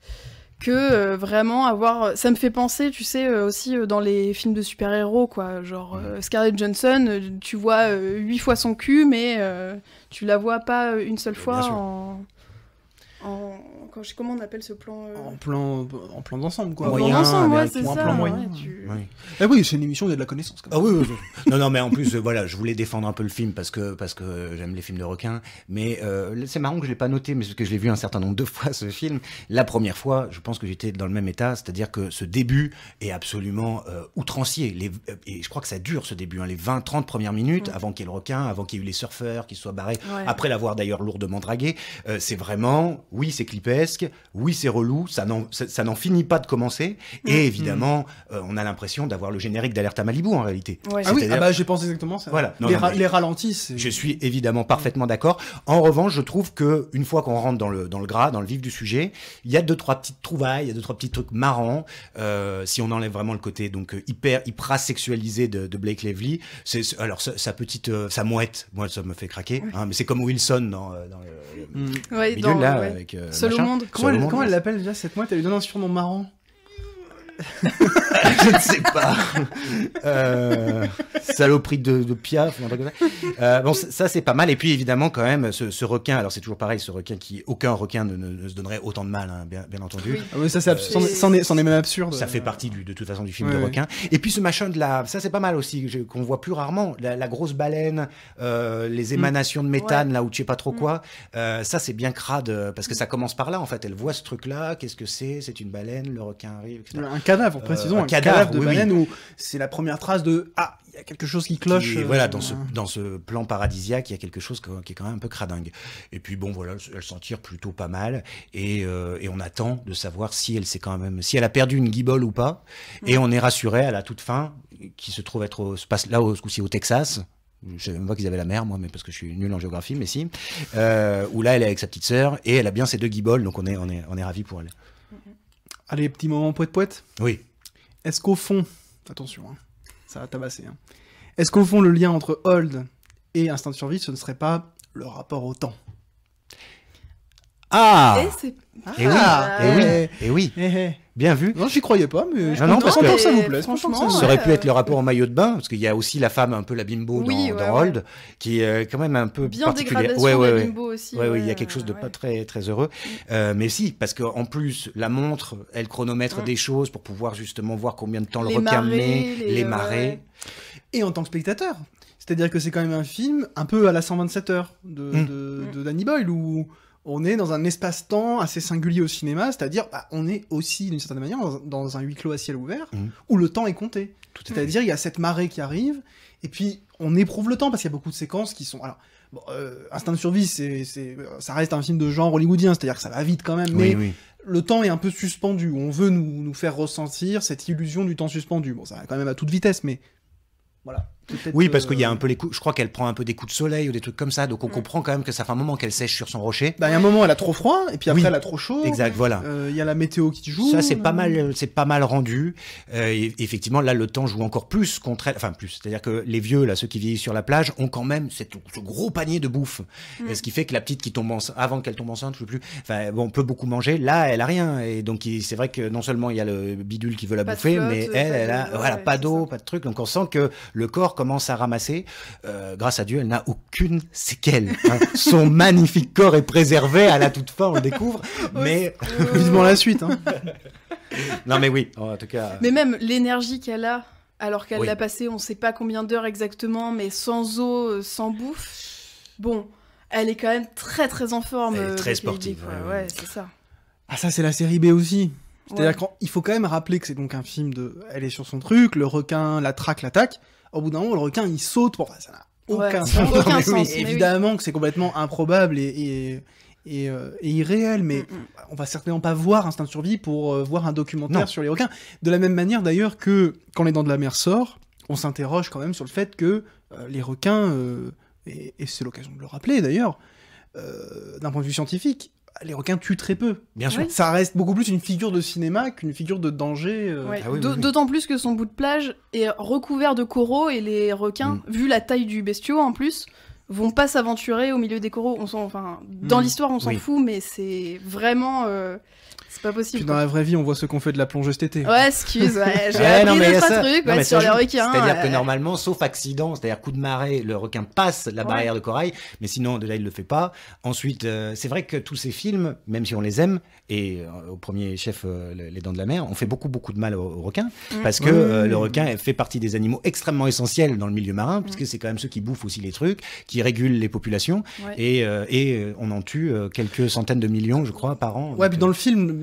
que vraiment avoir... Ça me fait penser, tu sais, aussi dans les films de super-héros, quoi. Genre Scarlett Johansson, tu vois 8 fois son cul, mais tu la vois pas une seule fois comment on appelle ce plan En plan d'ensemble, quoi. Moyen, plan d'ensemble, ouais, avec c'est un ça. plan moyen. Ouais, Oui. Eh oui, c'est une émission où il y a de la connaissance. Quand même. Ah oui. Non, mais en plus, voilà, je voulais défendre un peu le film parce que j'aime les films de requins. Mais c'est marrant que je l'ai pas noté, mais parce que je l'ai vu un certain nombre de fois ce film. La première fois, je pense que j'étais dans le même état, c'est-à-dire que ce début est absolument outrancier. Et je crois que ça dure ce début, hein, les 20-30 premières minutes avant qu'il y ait le requin, avant qu'il y ait eu les surfeurs qui soient barrés, après l'avoir d'ailleurs lourdement dragué. C'est vraiment, oui, c'est clipesque, oui, c'est relou, ça n'en finit pas de commencer. Et évidemment, on a l'impression d'avoir le générique d'Alerte à Malibu en réalité. Ouais. Ah oui, j'ai pensé exactement ça. Voilà. Les ralentis, c'est... Je suis évidemment parfaitement d'accord. En revanche, je trouve que une fois qu'on rentre dans le gras, dans le vif du sujet, il y a 2-3 petites trouvailles, il y a 2-3 petits trucs marrants. Si on enlève vraiment le côté donc hyper sexualisé de Blake Lively, alors sa mouette, moi ça me fait craquer. Hein, mais c'est comme Wilson dans le milieu là avec Seul au monde. Comment elle l'appelle déjà cette mouette? Elle lui donne un surnom marrant. Je ne sais pas. Saloperie de Piaf ou un truc comme ça. Bon, ça c'est pas mal. Et puis évidemment quand même ce requin. Alors c'est toujours pareil, ce requin aucun requin ne se donnerait autant de mal, hein, bien entendu. Oui. Ah oui, ça c'en est même absurde. Ça fait partie de toute façon du film de requin. Et puis ce machin ça c'est pas mal aussi qu'on voit plus rarement. La grosse baleine, les émanations de méthane là où tu sais pas trop quoi. Ça c'est bien crade parce que ça commence par là en fait. Elle voit ce truc là. Qu'est-ce que c'est? C'est une baleine. Le requin arrive. Etc. Un cadavre, précisons, un cadavre de baleine où c'est la première trace de il y a quelque chose qui cloche. Voilà, dans ce plan paradisiaque, il y a quelque chose qui est quand même un peu cradingue. Et puis bon, voilà, elle s'en tire plutôt pas mal. Et on attend de savoir si elle a perdu une guibole ou pas. Et on est rassuré à la toute fin, qui se trouve se passe là aussi au Texas. Je savais même pas qu'ils avaient la mer, moi, mais parce que je suis nul en géographie, mais si. Où là, elle est avec sa petite sœur et elle a bien ses 2 guiboles, donc on est ravis pour elle. Allez, petit moment poète. Oui. Est-ce qu'au fond, attention, hein, ça va tabasser, hein. Est-ce qu'au fond, le lien entre Hold et Instinct de survie, ce ne serait pas le rapport au temps? Ah! Et oui. Bien vu. Non, j'y croyais pas, mais je non, parce que ça vous plaît. Franchement, ça aurait pu être le rapport au maillot de bain, parce qu'il y a aussi la femme un peu la bimbo dans Hold, qui est quand même un peu bien particulière. Dégradation de la bimbo aussi. Oui, il y a quelque chose de pas très très heureux. Mais si, parce qu'en plus la montre, elle chronomètre des choses pour pouvoir justement voir combien de temps le requin met, les marées. Et en tant que spectateur, c'est-à-dire que c'est quand même un film un peu à la 127 heures de Danny Boyle où on est dans un espace-temps assez singulier au cinéma, c'est-à-dire on est aussi d'une certaine manière dans un huis clos à ciel ouvert où le temps est compté. C'est-à-dire il y a cette marée qui arrive et puis on éprouve le temps parce qu'il y a beaucoup de séquences qui sont... Alors, Instinct de survie, ça reste un film de genre hollywoodien, c'est-à-dire que ça va vite quand même, mais le temps est un peu suspendu. On veut nous faire ressentir cette illusion du temps suspendu. Bon, ça va quand même à toute vitesse, mais voilà. peut-être, Oui, parce qu'il y a un peu les coups. Je crois qu'elle prend un peu des coups de soleil ou des trucs comme ça. Donc on comprend quand même que ça fait un moment qu'elle sèche sur son rocher. Bah, il y a un moment, elle a trop froid, et puis après, Oui. elle a trop chaud. Exact, voilà. Il y a la météo qui joue. Ça, c'est pas mal rendu. Et effectivement, là, le temps joue encore plus contre elle. Enfin, plus. C'est-à-dire que les vieux, là, ceux qui vieillissent sur la plage, ont quand même ce gros panier de bouffe. Ce qui fait que la petite qui tombe avant qu'elle tombe enceinte, je sais plus. Enfin, bon, on peut beaucoup manger. Là, elle a rien. Et donc, c'est vrai que non seulement il y a le bidule qui veut la Pas de bouffer, flotte, mais pas elle de- a, voilà, ouais, pas c'est d'eau, ça. pas de truc. Donc, on sent que le corps commence à ramasser. Grâce à Dieu, elle n'a aucune séquelle. Hein. Son magnifique corps est préservé à la toute fin, on le découvre. Mais, Vivement la suite. Hein. non, mais oui, en tout cas. Mais même l'énergie qu'elle a, alors qu'elle Oui. l'a passé on sait pas combien d'heures exactement, mais sans eau, sans bouffe, bon, elle est quand même très très en forme. Elle est très Becky Lydie, sportive, quoi. ouais, ouais. Ouais, c'est ça. Ah, ça, c'est la série B aussi. C'est-à-dire Ouais. qu'il faut quand même rappeler que c'est donc un film de... Elle est sur son truc, le requin la traque, l'attaque. Au bout d'un moment, le requin, il saute. Bon, enfin, ça n'a aucun Ouais, sens. aucun Mais sens, oui, mais oui. évidemment que c'est complètement improbable et irréel, mais on va certainement pas voir Instinct de survie pour voir un documentaire Non. sur les requins. De la même manière, d'ailleurs, que quand Les Dents de la Mer sort, on s'interroge quand même sur le fait que les requins, et c'est l'occasion de le rappeler d'ailleurs, d'un point de vue scientifique, les requins tuent très peu. Bien sûr. Oui. Ça reste beaucoup plus une figure de cinéma qu'une figure de danger. Ouais. Ah oui, oui, oui. D'autant plus que son bout de plage est recouvert de coraux et les requins, vu la taille du bestiau en plus, vont pas s'aventurer au milieu des coraux. Dans l'histoire, on s'en Oui. fout, mais c'est vraiment... c'est pas possible. Puis dans quoi. la vraie vie, on voit ceux qu'on fait de la plongée cet été. Ouais, excuse, ouais, j'ai Ouais, non, appris mais il y deux, a trois ça. trucs Non, ouais, mais sur ça les joue. requins. C'est-à-dire que normalement, sauf accident, c'est-à-dire coup de marée, le requin passe la Ouais. barrière de corail, mais sinon, de là, il le fait pas. Ensuite, c'est vrai que tous ces films, même si on les aime, et au premier chef, Les Dents de la Mer, on fait beaucoup de mal aux requins, parce que Ouais. le requin fait partie des animaux extrêmement essentiels dans le milieu marin, puisque c'est quand même ceux qui bouffent aussi les trucs, qui régulent les populations, Ouais. et on en tue quelques centaines de millions, je crois, par an. Ouais, Donc, puis dans le film,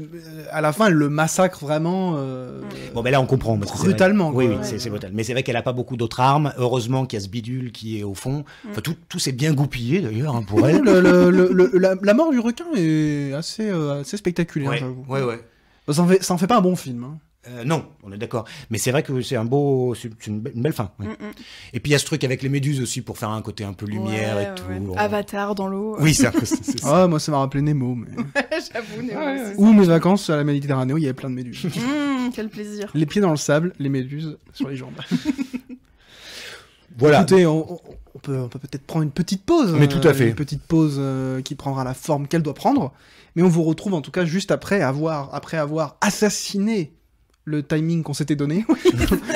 à la fin, elle le massacre vraiment. Bon, ben là, on comprend. Parce que c'est Brutalement, vrai. Oui, quoi. oui, Ouais. c'est brutal. Mais c'est vrai qu'elle a pas beaucoup d'autres armes. Heureusement qu'il y a ce bidule qui est au fond. Enfin, tout s'est bien goupillé, d'ailleurs, hein, pour elle. La mort du requin est assez spectaculaire, Ouais, j'avoue. ouais. Ça en fait pas un bon film. Hein. Non, on est d'accord. Mais c'est vrai que c'est c'est une belle fin. Ouais. Et puis il y a ce truc avec les méduses aussi pour faire un côté un peu lumière Ouais, et tout. ouais. Bon. Avatar dans l'eau. Oui, c'est ça. Ah, moi, ça m'a rappelé Nemo. Mais... J'avoue, Néo, c'est Ou mes vacances à la Méditerranée où il y avait plein de méduses. ça. Quel plaisir. Les pieds dans le sable, les méduses sur les jambes. Voilà. Écoutez, on peut peut-être prendre une petite pause. Mais tout à fait. Une petite pause qui prendra la forme qu'elle doit prendre. Mais on vous retrouve en tout cas juste après avoir assassiné le timing qu'on s'était donné.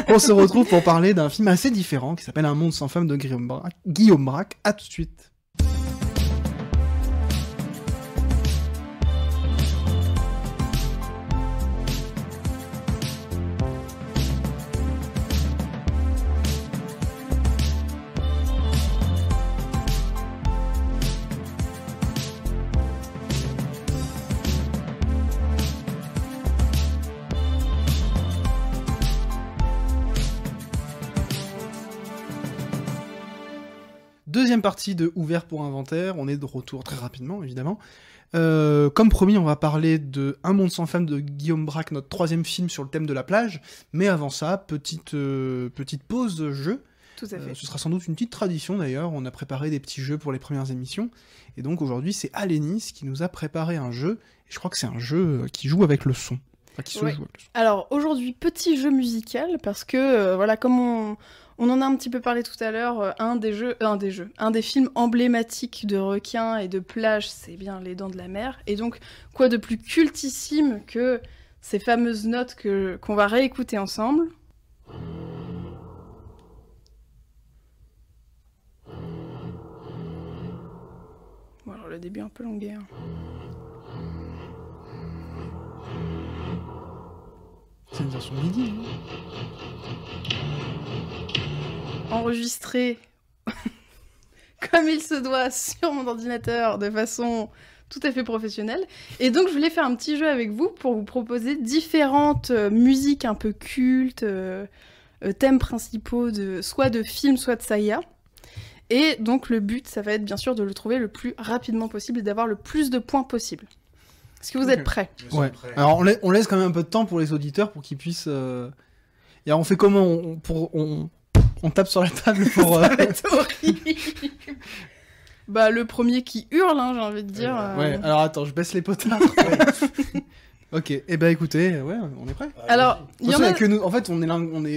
On se retrouve pour parler d'un film assez différent qui s'appelle Un monde sans femme de Guillaume Braque. À tout de suite. Deuxième partie de Ouvert pour Inventaire, on est de retour très rapidement évidemment. Comme promis, on va parler de Un monde sans femme de Guillaume Braque, notre troisième film sur le thème de la plage. Mais avant ça, petite pause de jeu. Tout à fait. Ce sera sans doute une petite tradition d'ailleurs, on a préparé des petits jeux pour les premières émissions. Et donc aujourd'hui, c'est Alénis qui nous a préparé un jeu. Et je crois que c'est un jeu qui joue avec le son. Enfin, qui se Ouais. joue avec le son. Alors aujourd'hui, petit jeu musical, parce que voilà, comme on en a un petit peu parlé tout à l'heure, un des films emblématiques de requins et de plage, c'est bien Les Dents de la Mer. Et donc, quoi de plus cultissime que ces fameuses notes qu'on va réécouter ensemble. Bon, alors le début est un peu longué. Hein. C'est une version MIDI. Hein. Enregistré comme il se doit sur mon ordinateur de façon tout à fait professionnelle. Et donc je voulais faire un petit jeu avec vous pour vous proposer différentes musiques un peu cultes, thèmes principaux soit de films, soit de saga. Et donc le but, ça va être bien sûr de le trouver le plus rapidement possible et d'avoir le plus de points possible. Est-ce que vous êtes prêts ? Ouais. Alors on laisse quand même un peu de temps pour les auditeurs pour qu'ils puissent. Et alors on fait comment On tape sur la table pour... Ça va être horrible. Bah, le premier qui hurle, hein, j'ai envie de dire. Ouais, alors attends, je baisse les potards. Ok, et bah écoutez, ouais, on est prêt. Alors, il y en a... que nous, en fait,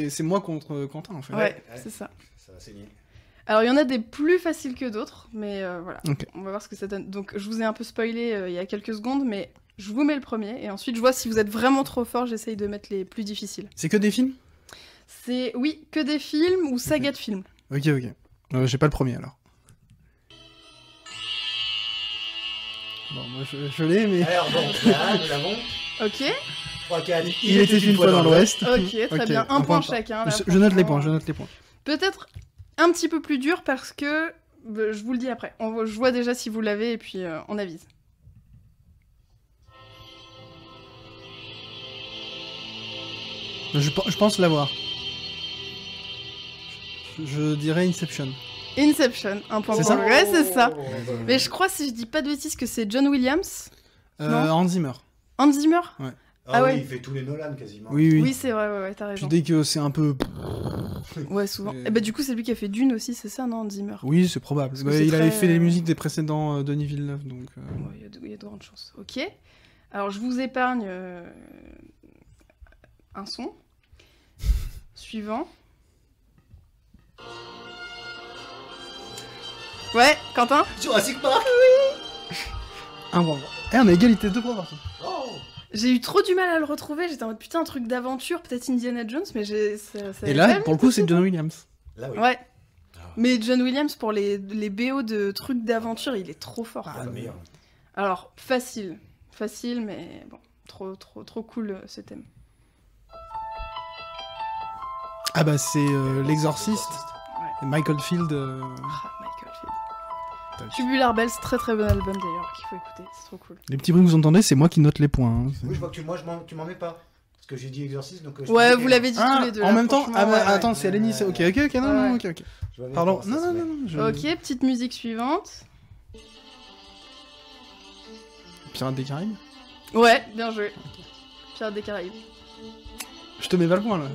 c'est moi contre Quentin, en fait. Ouais, c'est ça. Ça va saigner. Alors, il y en a des plus faciles que d'autres, mais voilà. Ok. On va voir ce que ça donne. Donc, je vous ai un peu spoilé il y a quelques secondes, mais je vous mets le premier, et ensuite, je vois si vous êtes vraiment trop fort, j'essaye de mettre les plus difficiles. C'est que des films? C'est, oui, que des films ou sagas de films. Ok. J'ai pas le premier, alors. Bon, moi, je l'ai, mais... Alors bon, là, nous l'avons. Ok. 3, 4. Il était une fois dans l'Ouest. Ok, très bien. Un point chacun. Là, je note les points, franchement. Peut-être un petit peu plus dur parce que je vous le dis après. Je vois déjà si vous l'avez et puis on avise. Je pense l'avoir. Je dirais Inception. Inception, un point C'est pour ça Ouais, c'est ça. Oh, Mais je crois, si je dis pas de bêtises, que c'est John Williams. Non. Hans Zimmer. Hans Zimmer. Ah ouais. oui, il fait tous les Nolan quasiment. Oui. C'est vrai, ouais, t'as raison. Puis dès que c'est un peu... Ouais, souvent. Et- Et bah du coup, c'est lui qui a fait Dune aussi, c'est ça, non, Hans Zimmer? Oui, c'est probable. Parce que Bah, c'est il avait très- fait les musiques des précédents Denis Villeneuve, donc... Ouais, il y a de grandes chances. Ok. Alors, je vous épargne un son. Suivant. Ouais, Quentin? Jurassic Park. Un point. Eh, on a égalité, 2 points partout. Oh. J'ai eu trop du mal à le retrouver, j'étais en mode putain, un truc d'aventure, peut-être Indiana Jones, mais ça Et avait là, pas mis pour le coup, c'est John Williams. Là oui. Ouais. Ah. Mais John Williams, pour les BO de trucs d'aventure, il est trop fort. Ah, quoi. C'est le meilleur. Alors, facile. Facile, mais bon, trop cool ce thème. Ah bah, c'est L'Exorciste. Ouais. Et Michael Field. Ah, Michael Field. Tubular Bells, très très bon album d'ailleurs, qu'il faut écouter, c'est trop cool. Les petits bruits que vous entendez, c'est moi qui note les points. Hein. Oui, je vois que tu m'en mets pas. Parce que j'ai dit exorcisme, donc... je Ouais, te dis vous que- l'avez dit tous les deux. En là, même temps franchement, Ah bah, ouais, ouais. attends, c'est Alénis. Ok, non, Ouais. ok. Je vois bien Pardon, comment ça se met. non. Ok, petite musique suivante. Pirates des Caraïbes. Ouais, bien joué. Pirates des Caraïbes. Je te mets pas le point là.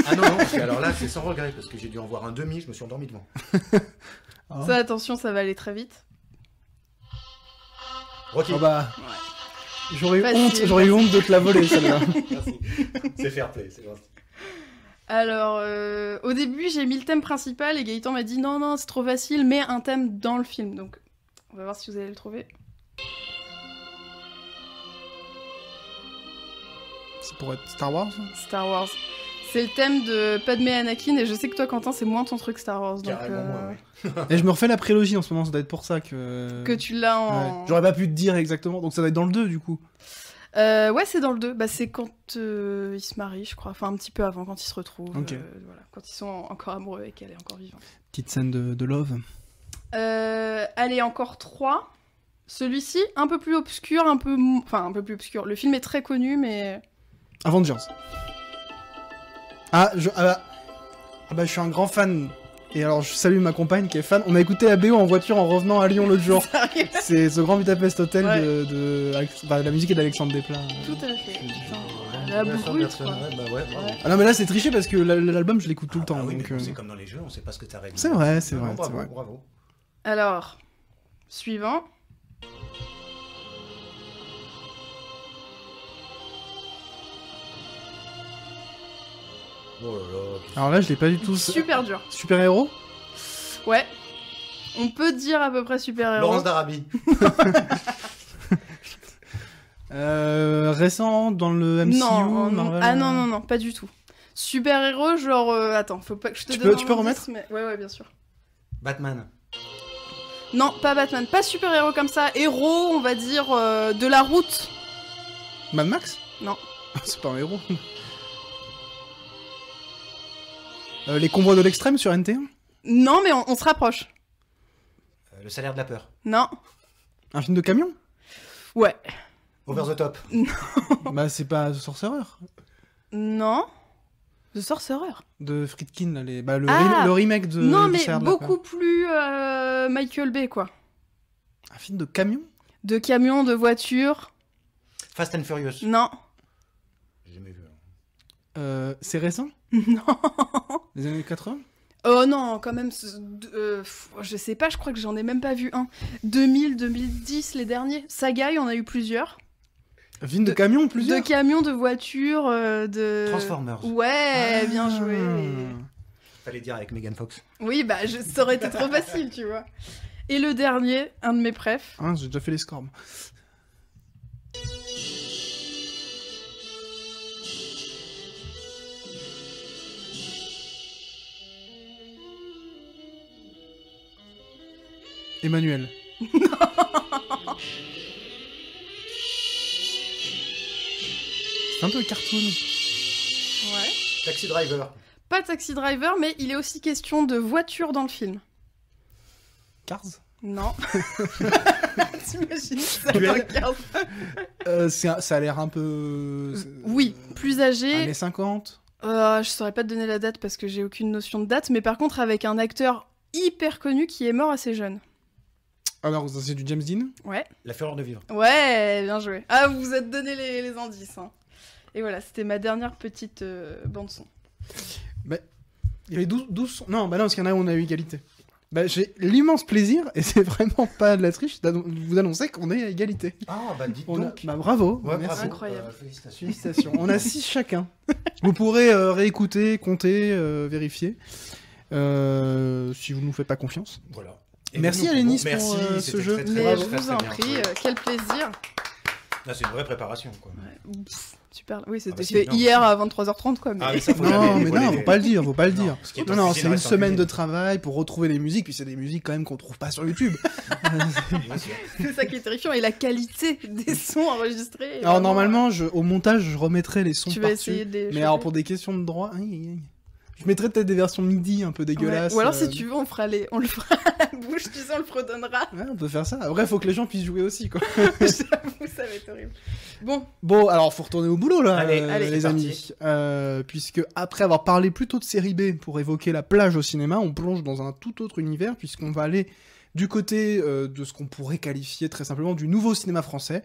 Ah non, parce que alors là, c'est sans regret, parce que j'ai dû en voir un demi, je me suis endormi devant. Ah. Ça, attention, ça va aller très vite. Rocky. Ah bah, Ouais. j'aurais eu honte de te la voler celle-là. Merci. C'est fair play, c'est gentil. Alors, au début, j'ai mis le thème principal et Gaëtan m'a dit non, c'est trop facile, mets un thème dans le film. Donc, on va voir si vous allez le trouver. C'est pour être Star Wars. Star Wars. C'est le thème de Padmé et Anakin et je sais que toi, Quentin, c'est moins ton truc Star Wars. Donc, Carrément moi, oui. Et je me refais la prélogie en ce moment, ça doit être pour ça que. que tu l'as en... Ouais. J'aurais pas pu te dire exactement, donc ça doit être dans le 2 du coup. Ouais, c'est dans le 2. Bah, c'est quand ils se marient, je crois. Enfin, un petit peu avant, quand ils se retrouvent. Ok. Voilà. Quand ils sont encore amoureux et qu'elle est encore vivante. Petite scène de love. Allez, encore 3. Celui-ci, un peu plus obscur, Enfin, un peu plus obscur. Le film est très connu, mais... Avengers. Ah bah, je suis un grand fan. Et alors, je salue ma compagne qui est fan. On a écouté la BO en voiture en revenant à Lyon l'autre jour. C'est The Grand Budapest Hotel Ouais. bah, la musique est d'Alexandre Desplat. Tout à fait. Putain, la Ouais, brute, personne, quoi. ouais, bah ouais, bravo. Ouais. Ah non, mais là, c'est triché parce que l'album, je l'écoute tout le temps. Ah oui, donc, mais c'est comme dans les jeux, on sait pas ce que t'as réglé. C'est vrai, c'est Non, vrai, bravo, c'est vrai. bravo. Alors, suivant. Oh là là. Alors là, je l'ai pas du tout. Super dur. Super héros. Ouais. On peut dire à peu près super-héros. Laurence d'Arabie. Récent dans le MCU. Non, Marvel. ah non, pas du tout. Super-héros, genre... attends, faut pas que je te Tu donne peux- tu peux un indice, remettre mais... Ouais, bien sûr. Batman. Non, pas Batman, pas super-héros comme ça. Héros, on va dire, de la route. Mad Max. Non. C'est pas un héros. Les convois de l'extrême sur NT1. Non, mais on se rapproche. Le salaire de la peur. Non. Un film de camion. Ouais. Over the top. Bah, c'est pas The Sorcerer. Non. The Sorcerer. De Friedkin, là, le Ah remake de. Non, du mais Salaire de la beaucoup plus Michael Bay, quoi. Peur. Un film de camion. De camion, de voiture. Fast and Furious. Non. J'ai jamais vu. C'est récent. Non. Les années 80. Oh non, quand même, je sais pas, je crois que j'en ai même pas vu un. 2000, 2010, les derniers. Saga, il y en a eu plusieurs. Film de camions, plusieurs. De camions, de voitures, de... Transformers. Ouais, bien joué. Fallait dire avec Megan Fox. Oui, bah, ça aurait été trop facile, tu vois. Et le dernier, un de mes préfs. Hein, j'ai déjà fait les scores. moi. Emmanuel. C'est un peu cartoon. Ouais. Taxi Driver. Pas Taxi Driver, mais il est aussi question de voiture dans le film. Cars. Non. T'imagines ça Duel. regarde. Ça a l'air un peu... Oui, plus âgé. Années 50. Je saurais pas te donner la date parce que j'ai aucune notion de date, mais par contre avec un acteur hyper connu qui est mort assez jeune. Alors, ça, c'est du James Dean. Ouais. La fureur de vivre. Ouais, bien joué. Ah, vous vous êtes donné les indices. Hein. Et voilà, c'était ma dernière petite bande-son. Il y avait 12 sons. Non, bah non, parce qu'il y en a où on a eu égalité. Bah, j'ai l'immense plaisir, et c'est vraiment pas de la triche, de vous annoncer qu'on est à égalité. Ah, bah dites On a... donc. Bah bravo, Ouais, merci. bravo. Incroyable. Félicitations. Félicitations. On a 6 chacun. Vous pourrez réécouter, compter, vérifier, si vous ne nous faites pas confiance. Voilà. Merci, nous, Alénis, merci, pour ce c'était jeu. très, très Mais bien, je très, vous très en bien. prie, quel plaisir. Là, c'est une vraie préparation, quoi. Ouais, pff, super. Oui, c'était bah si, fait non. hier à 23h30, quoi. Mais... Ah, mais ça, faut Non, jamais mais dévoiler non, les- faut pas le dire, faut pas le Non, dire. ce qui est Non, en non, cuisine c'est une reste en semaine de cuisine. travail pour retrouver les musiques, puis c'est des musiques quand même qu'on trouve pas sur YouTube. Bien sûr. c'est ça qui est terrifiant. Et la qualité des sons enregistrés. est Alors vraiment- normalement, au montage, je remettrai les sons Tu vas par-dessus. essayer de les Mais choper. alors pour des questions de droit, aïe, aïe, aïe. Je mettrai peut-être des versions MIDI un peu Ouais. dégueulasses. Ou alors, si tu veux, on le fera à la bouche, tu sais, on le fredonnera. Ouais, on peut faire ça. Après, faut que les gens puissent jouer aussi, quoi. J'avoue, ça va être horrible. Bon, Bon, alors faut retourner au boulot là, Allez, allez, les c'est amis. Puisque après avoir parlé plutôt de série B pour évoquer la plage au cinéma, on plonge dans un tout autre univers puisqu'on va aller du côté de ce qu'on pourrait qualifier très simplement du nouveau cinéma français,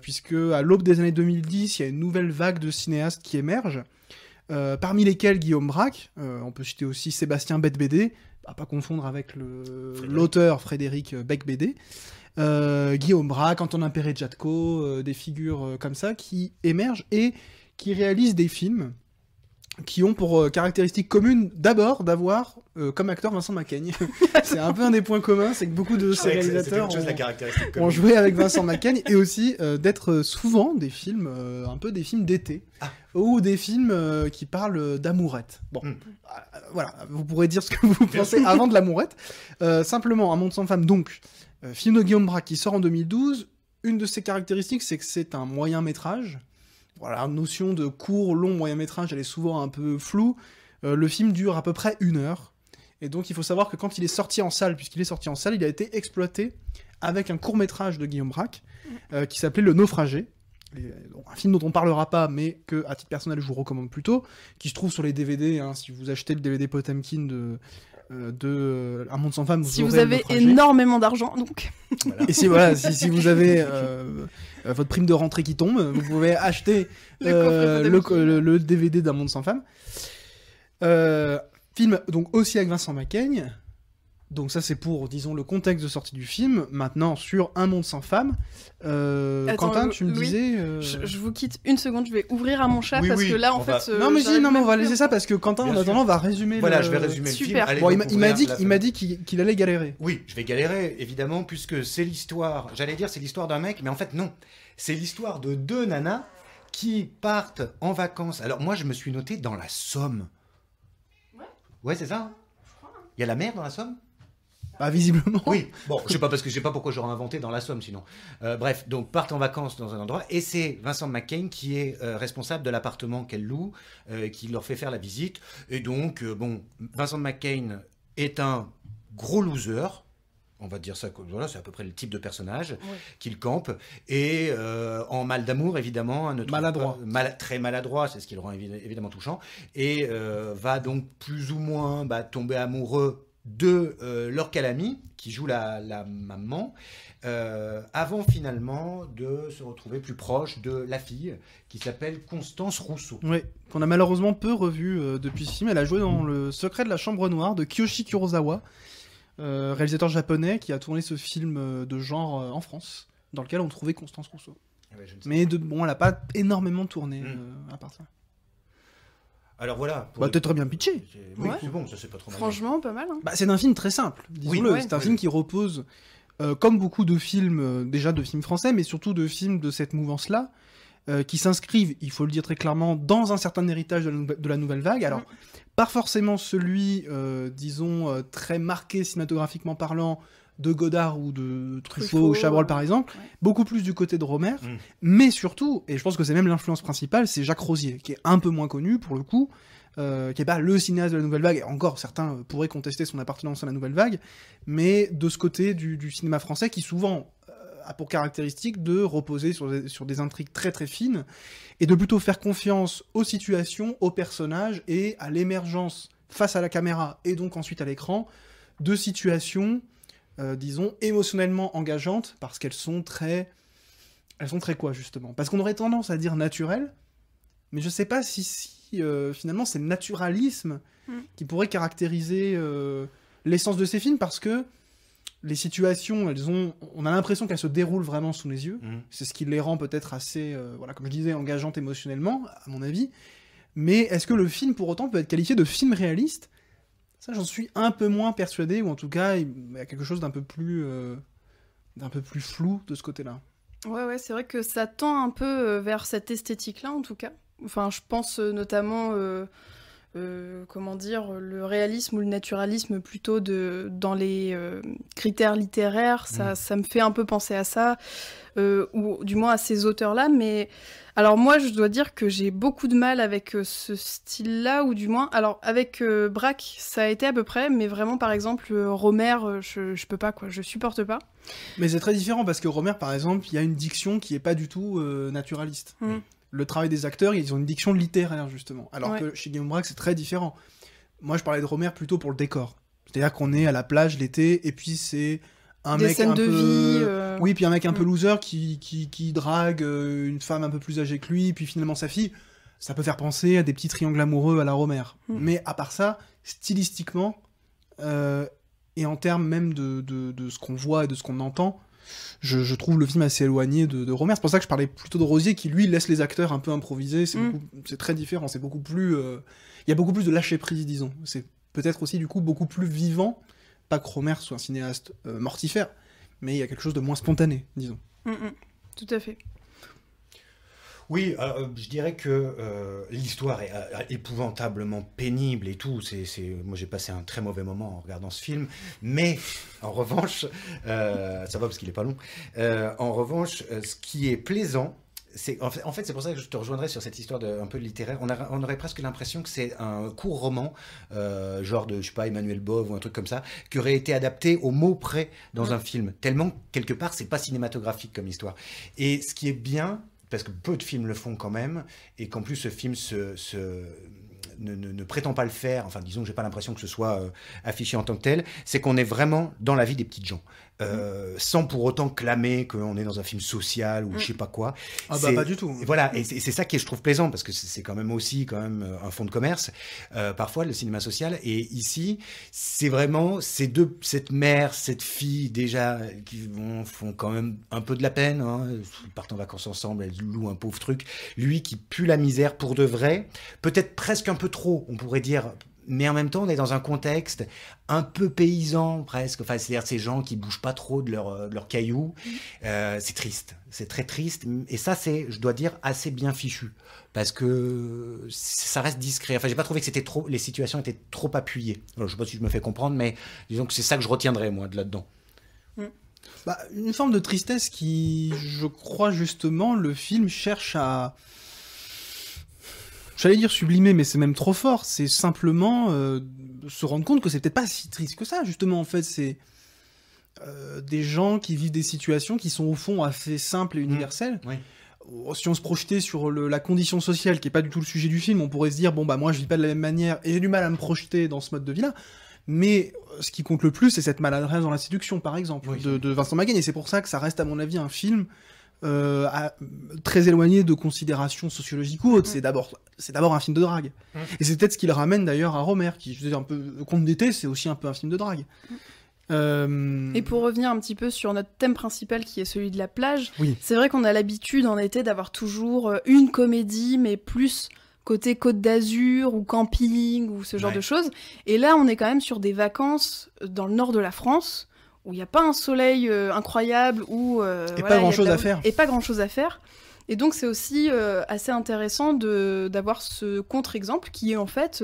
puisque à l'aube des années 2010, il y a une nouvelle vague de cinéastes qui émerge. Parmi lesquels Guillaume Braque, on peut citer aussi Sébastien Bette-Bédé, à pas confondre avec l'auteur Frédéric Beigbeder. Guillaume Braque, Antonin Perret-Jadko, des figures comme ça qui émergent et qui réalisent des films qui ont pour caractéristique commune d'abord d'avoir comme acteur Vincent Macaigne. C'est un peu un des points communs, c'est que beaucoup de ces C'est réalisateurs quelque chose, la caractéristique. ont commune. joué avec Vincent Macaigne et aussi d'être souvent des films, un peu des films d'été, ou des films qui parlent d'amourette. Bon, voilà, vous pourrez dire ce que vous pensez avant de l'amourette. Simplement, Un monde sans femme, donc, film de Guillaume Braque qui sort en 2012. Une de ses caractéristiques, c'est que c'est un moyen métrage. Voilà, la notion de court, long, moyen métrage, elle est souvent un peu floue. Le film dure à peu près 1 heure. Et donc, il faut savoir que quand il est sorti en salle, puisqu'il est sorti en salle, il a été exploité avec un court-métrage de Guillaume Braque qui s'appelait Le Naufragé. Un film dont on parlera pas, mais que, à titre personnel, je vous recommande plutôt, qui se trouve sur les DVD. Hein, si vous achetez le DVD Potemkin de Un monde sans femme, vous si aurez vous Le avez Naufragé. énormément d'argent, donc. Et si, voilà, si vous avez votre prime de rentrée qui tombe, vous pouvez acheter Le coffret le DVD d'Un monde sans femme. Film donc aussi avec Vincent Macaigne. Donc ça c'est pour, disons, le contexte de sortie du film. Maintenant sur Un monde sans femme. Attends, Quentin, tu me Louis, disais... Je vous quitte une seconde, je vais ouvrir à mon chat Oui, parce oui, que là, en on va- fait. non mais j'arrive non mais on même va plus à laisser ça parce que Quentin Bien en sûr. attendant va résumer Voilà, le... je vais résumer le film. Super. Allez, Bon, donc, il m'a dit, la il m'a dit qu'il allait galérer. Oui, je vais galérer, évidemment, puisque c'est l'histoire, j'allais dire c'est l'histoire d'un mec, mais en fait non. C'est l'histoire de 2 nanas qui partent en vacances. Alors moi, je me suis noté dans la Somme. Ouais, c'est ça. Hein. Il y a la mer dans la Somme. Bah visiblement. Oui, bon, je sais pas parce que je sais pas pourquoi j'aurais inventé dans la Somme sinon. Bref, donc partent en vacances dans un endroit et c'est Vincent Macaigne qui est responsable de l'appartement qu'elle loue, qui leur fait faire la visite. Et donc, bon, Vincent Macaigne est un gros loser. On va dire ça, voilà, c'est à peu près le type de personnage qu'il campe. Et en mal d'amour, évidemment. Maladroit. Très maladroit, c'est ce qui le rend évidemment touchant. Et va donc plus ou moins tomber amoureux de Laure Calamy, qui joue la maman, avant finalement de se retrouver plus proche de la fille, qui s'appelle Constance Rousseau. Oui, qu'on a malheureusement peu revue depuis ce film. Elle a joué dans Le Secret de la Chambre Noire de Kiyoshi Kurosawa, réalisateur japonais qui a tourné ce film de genre en France, dans lequel on trouvait Constance Rousseau. Mais elle n'a pas énormément tourné à part ça. Alors voilà. T'es très bien pitché. Oui, c'est bon, ça c'est pas trop mal. Franchement, pas mal. Hein. C'est un film très simple, disons-le. C'est un film qui repose, comme beaucoup de films, déjà de films français, mais surtout de films de cette mouvance-là, qui s'inscrivent, il faut le dire très clairement, dans un certain héritage de la nouvelle vague. Alors, pas forcément celui, disons, très marqué cinématographiquement parlant, de Godard ou de Truffaut ou Chabrol par exemple, beaucoup plus du côté de Rohmer, mais surtout, et je pense que c'est même l'influence principale, c'est Jacques Rosier, qui est un peu moins connu pour le coup, qui est pas le cinéaste de la nouvelle vague, et encore certains pourraient contester son appartenance à la nouvelle vague, mais de ce côté du cinéma français qui souvent a pour caractéristique de reposer sur des intrigues très très fines, et de plutôt faire confiance aux situations, aux personnages, et à l'émergence face à la caméra, et donc ensuite à l'écran, de situations disons, émotionnellement engageantes, parce qu'elles sont très... Elles sont très quoi, justement? Parce qu'on aurait tendance à dire naturel, mais je sais pas si finalement, c'est le naturalisme qui pourrait caractériser l'essence de ces films, parce que les situations, on a l'impression qu'elles se déroulent vraiment sous les yeux. C'est ce qui les rend peut-être assez, comme je disais, engageantes émotionnellement, à mon avis. Mais est-ce que le film, pour autant, peut être qualifié de film réaliste? Ça, j'en suis un peu moins persuadé, ou en tout cas, il y a quelque chose d'un peu plus flou de ce côté-là. Ouais, c'est vrai que ça tend un peu vers cette esthétique-là, en tout cas. Enfin, je pense notamment, le réalisme ou le naturalisme plutôt dans les critères littéraires. Ça me fait un peu penser à ça, ou du moins à ces auteurs-là, mais... Alors moi, je dois dire que j'ai beaucoup de mal avec ce style-là, ou du moins... Alors, avec Braque, ça a été à peu près, mais vraiment, par exemple, Rohmer, je peux pas, quoi, je supporte pas. Mais c'est très différent, parce que Rohmer, par exemple, il y a une diction qui est pas du tout naturaliste. Le travail des acteurs, ils ont une diction littéraire, justement. Alors que chez Guillaume Braque, c'est très différent. Moi, je parlais de Rohmer plutôt pour le décor. C'est-à-dire qu'on est à la plage l'été, et puis c'est... Des scènes de vie. Oui, puis un mec un peu loser qui drague une femme un peu plus âgée que lui, puis finalement sa fille. Ça peut faire penser à des petits triangles amoureux à la Rohmer. Mais à part ça, stylistiquement, et en termes même de ce qu'on voit et de ce qu'on entend, je trouve le film assez éloigné de Rohmer. C'est pour ça que je parlais plutôt de Rosier, qui lui laisse les acteurs un peu improviser. C'est très différent. C'est beaucoup plus... Il y a beaucoup plus de lâcher-prise, disons. C'est peut-être aussi, du coup, beaucoup plus vivant. Pas que Rohmer soit un cinéaste mortifère, mais il y a quelque chose de moins spontané, disons. Tout à fait. Oui, je dirais que l'histoire est épouvantablement pénible et tout. Moi, j'ai passé un très mauvais moment en regardant ce film. Mais, en revanche, ça va parce qu'il est pas long. En revanche, ce qui est plaisant, en fait, c'est pour ça que je te rejoindrais sur cette histoire un peu littéraire. On aurait presque l'impression que c'est un court roman, genre de, je sais pas, Emmanuel Bove ou un truc comme ça, qui aurait été adapté au mot près dans un film. Tellement, quelque part, c'est pas cinématographique comme histoire. Et ce qui est bien, parce que peu de films le font quand même, et qu'en plus ce film ne prétend pas le faire, enfin disons que j'ai pas l'impression que ce soit affiché en tant que tel, c'est qu'on est vraiment dans la vie des petites gens. Sans pour autant clamer qu'on est dans un film social ou je sais pas quoi. Ah bah pas du tout. Voilà, et c'est ça qui est, je trouve, plaisant, parce que c'est quand même aussi un fonds de commerce, parfois, le cinéma social. Et ici, c'est vraiment cette mère, cette fille, déjà, qui font quand même un peu de la peine. Ils partent en vacances ensemble, elles louent un pauvre truc. Lui qui pue la misère pour de vrai, peut-être presque un peu trop, on pourrait dire. Mais en même temps, on est dans un contexte un peu paysan, presque. Enfin, c'est-à-dire ces gens qui bougent pas trop de leur caillou. C'est triste. C'est très triste. Et ça, c'est, je dois dire, assez bien fichu. Parce que ça reste discret. Enfin, j'ai pas trouvé que les situations étaient trop appuyées. Alors, je sais pas si je me fais comprendre, mais disons que c'est ça que je retiendrai, moi, de là-dedans. Une forme de tristesse qui, je crois, justement, le film cherche à... J'allais dire sublimer, mais c'est même trop fort. C'est simplement se rendre compte que c'est peut-être pas si triste que ça, justement. En fait, c'est des gens qui vivent des situations qui sont au fond assez simples et universelles. Oui. Si on se projetait sur la condition sociale, qui est pas du tout le sujet du film, on pourrait se dire, bon, bah moi je vis pas de la même manière, et j'ai du mal à me projeter dans ce mode de vie-là. Mais ce qui compte le plus, c'est cette maladresse dans la séduction, par exemple, Oui, de Vincent Macaigne. Et c'est pour ça que ça reste, à mon avis, un film très éloigné de considérations sociologiques ou autres. C'est d'abord un film de drague. Et c'est peut-être ce qui le ramène d'ailleurs à Romer, qui, je disais un peu, Conte d'été, c'est aussi un peu un film de drague. Et pour revenir un petit peu sur notre thème principal qui est celui de la plage, Oui. c'est vrai qu'on a l'habitude en été d'avoir toujours une comédie, mais plus côté Côte d'Azur ou camping ou ce genre de choses. Et là, on est quand même sur des vacances dans le nord de la France, où il n'y a pas un soleil incroyable, où pas grand-chose à faire. Et pas grand-chose à faire. Et donc c'est aussi assez intéressant d'avoir ce contre-exemple qui est en fait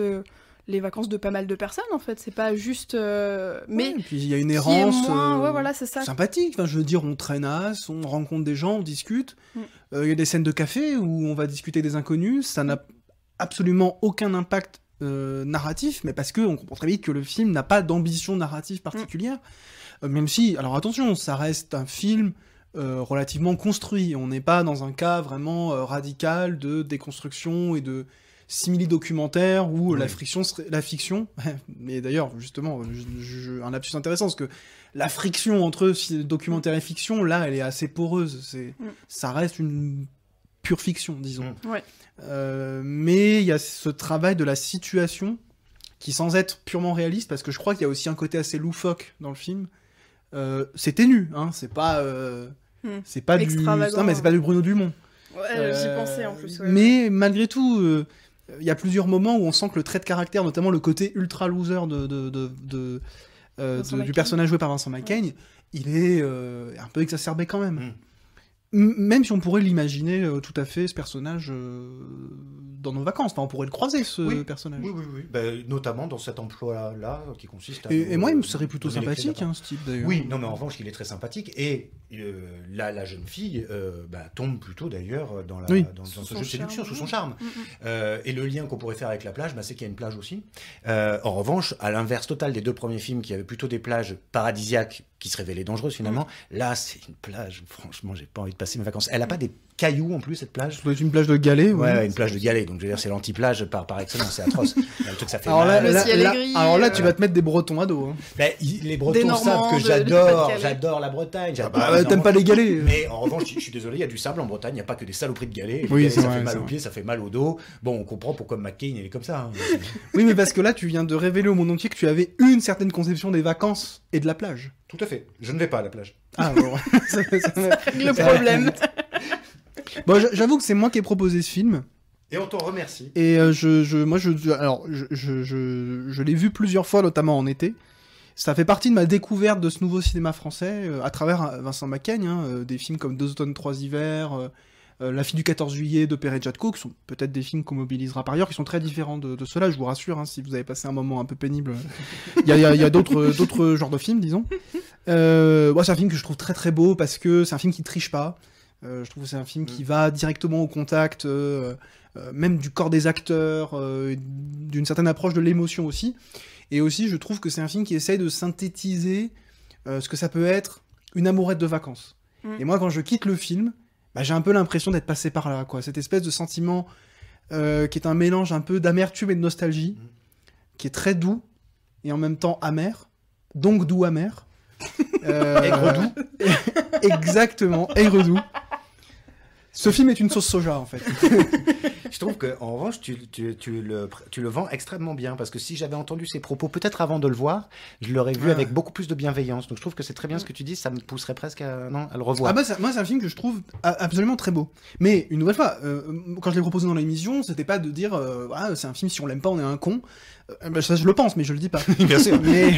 les vacances de pas mal de personnes en fait. C'est pas juste... mais et puis il y a une errance voilà, c'est ça. sympathique. Enfin, je veux dire, on traînasse, on rencontre des gens, on discute. Il y a des scènes de café où on va discuter des inconnus. Ça n'a absolument aucun impact narratif, mais parce qu'on comprend très vite que le film n'a pas d'ambition narrative particulière. Même si, alors attention, ça reste un film relativement construit. On n'est pas dans un cas vraiment radical de déconstruction et de simili-documentaire où la fiction, mais d'ailleurs, justement, un lapsus intéressant, parce que la friction entre documentaire et fiction, là, elle est assez poreuse. Ça reste une pure fiction, disons. Mais il y a ce travail de la situation qui, sans être purement réaliste, parce que je crois qu'il y a aussi un côté assez loufoque dans le film, c'est ténu, hein, c'est pas du... Non, mais c'est pas du Bruno Dumont. J'y pensais en plus. Mais malgré tout, il y a plusieurs moments où on sent que le trait de caractère, notamment le côté ultra loser du personnage joué par Vincent Macaigne, il est un peu exacerbé quand même. Même si on pourrait l'imaginer tout à fait, ce personnage, dans nos vacances. Enfin, on pourrait le croiser, ce personnage. Oui. Notamment dans cet emploi-là, qui consiste à... Et moi, il me serait plutôt sympathique, ce type, d'ailleurs. Oui, non, mais en revanche, il est très sympathique. Et la jeune fille tombe plutôt, d'ailleurs, dans ce jeu de séduction, sous son charme. Et le lien qu'on pourrait faire avec la plage, c'est qu'il y a une plage aussi. En revanche, à l'inverse total des deux premiers films, qui avaient plutôt des plages paradisiaques, qui se révélaient dangereuses, finalement, là, c'est une plage, franchement, j'ai pas envie de passer mes vacances. Elle a pas des cailloux en plus, cette plage? Ça doit être une plage de galets. Ouais, une plage de galets. Donc je veux dire, c'est l'anti-plage par excellence, c'est atroce. Le truc, ça fait alors mal. Alors là, tu vas te mettre des Bretons à dos. Hein. Les Bretons savent que j'adore la Bretagne. T'aimes pas les galets. Mais en revanche, je suis désolé, il y a du sable en Bretagne, il n'y a pas que des saloperies de galets. Ça fait mal aux pieds, ça fait mal au dos. Bon, on comprend pourquoi McCain il est comme ça. Hein. Oui, mais parce que là, tu viens de révéler au monde entier que tu avais une certaine conception des vacances et de la plage. Tout à fait. Je ne vais pas à la plage. Ah bon. Ça règle le problème. Bon, j'avoue que c'est moi qui ai proposé ce film. Et on t'en remercie. Et je l'ai vu plusieurs fois, notamment en été. Ça fait partie de ma découverte de ce nouveau cinéma français à travers Vincent Macaigne, des films comme 2 automnes, 3 hivers, La fille du 14 juillet de Perret Jadko, qui sont peut-être des films qu'on mobilisera par ailleurs, qui sont très différents de ceux-là, je vous rassure, si vous avez passé un moment un peu pénible. Il y a d'autres genres de films, disons. C'est un film que je trouve très très beau, parce que c'est un film qui triche pas. Je trouve que c'est un film qui va directement au contact, même du corps des acteurs, d'une certaine approche de l'émotion aussi. Et aussi, je trouve que c'est un film qui essaye de synthétiser ce que ça peut être une amourette de vacances. Et moi, quand je quitte le film, j'ai un peu l'impression d'être passé par là, quoi. Cette espèce de sentiment qui est un mélange un peu d'amertume et de nostalgie, qui est très doux et en même temps amer, donc doux-amer. Aigre-doux. Exactement, aigre-doux. Ce film est une sauce soja, en fait. Je trouve qu'en revanche, tu le vends extrêmement bien, parce que si j'avais entendu ces propos, peut-être avant de le voir, je l'aurais vu avec beaucoup plus de bienveillance. Donc je trouve que c'est très bien ce que tu dis, ça me pousserait presque à le revoir. Moi, c'est un film que je trouve absolument très beau. Mais, une nouvelle fois, quand je l'ai proposé dans l'émission, c'était pas de dire c'est un film, si on l'aime pas, on est un con. Ça, je le pense, mais je le dis pas. Bien sûr. Mais...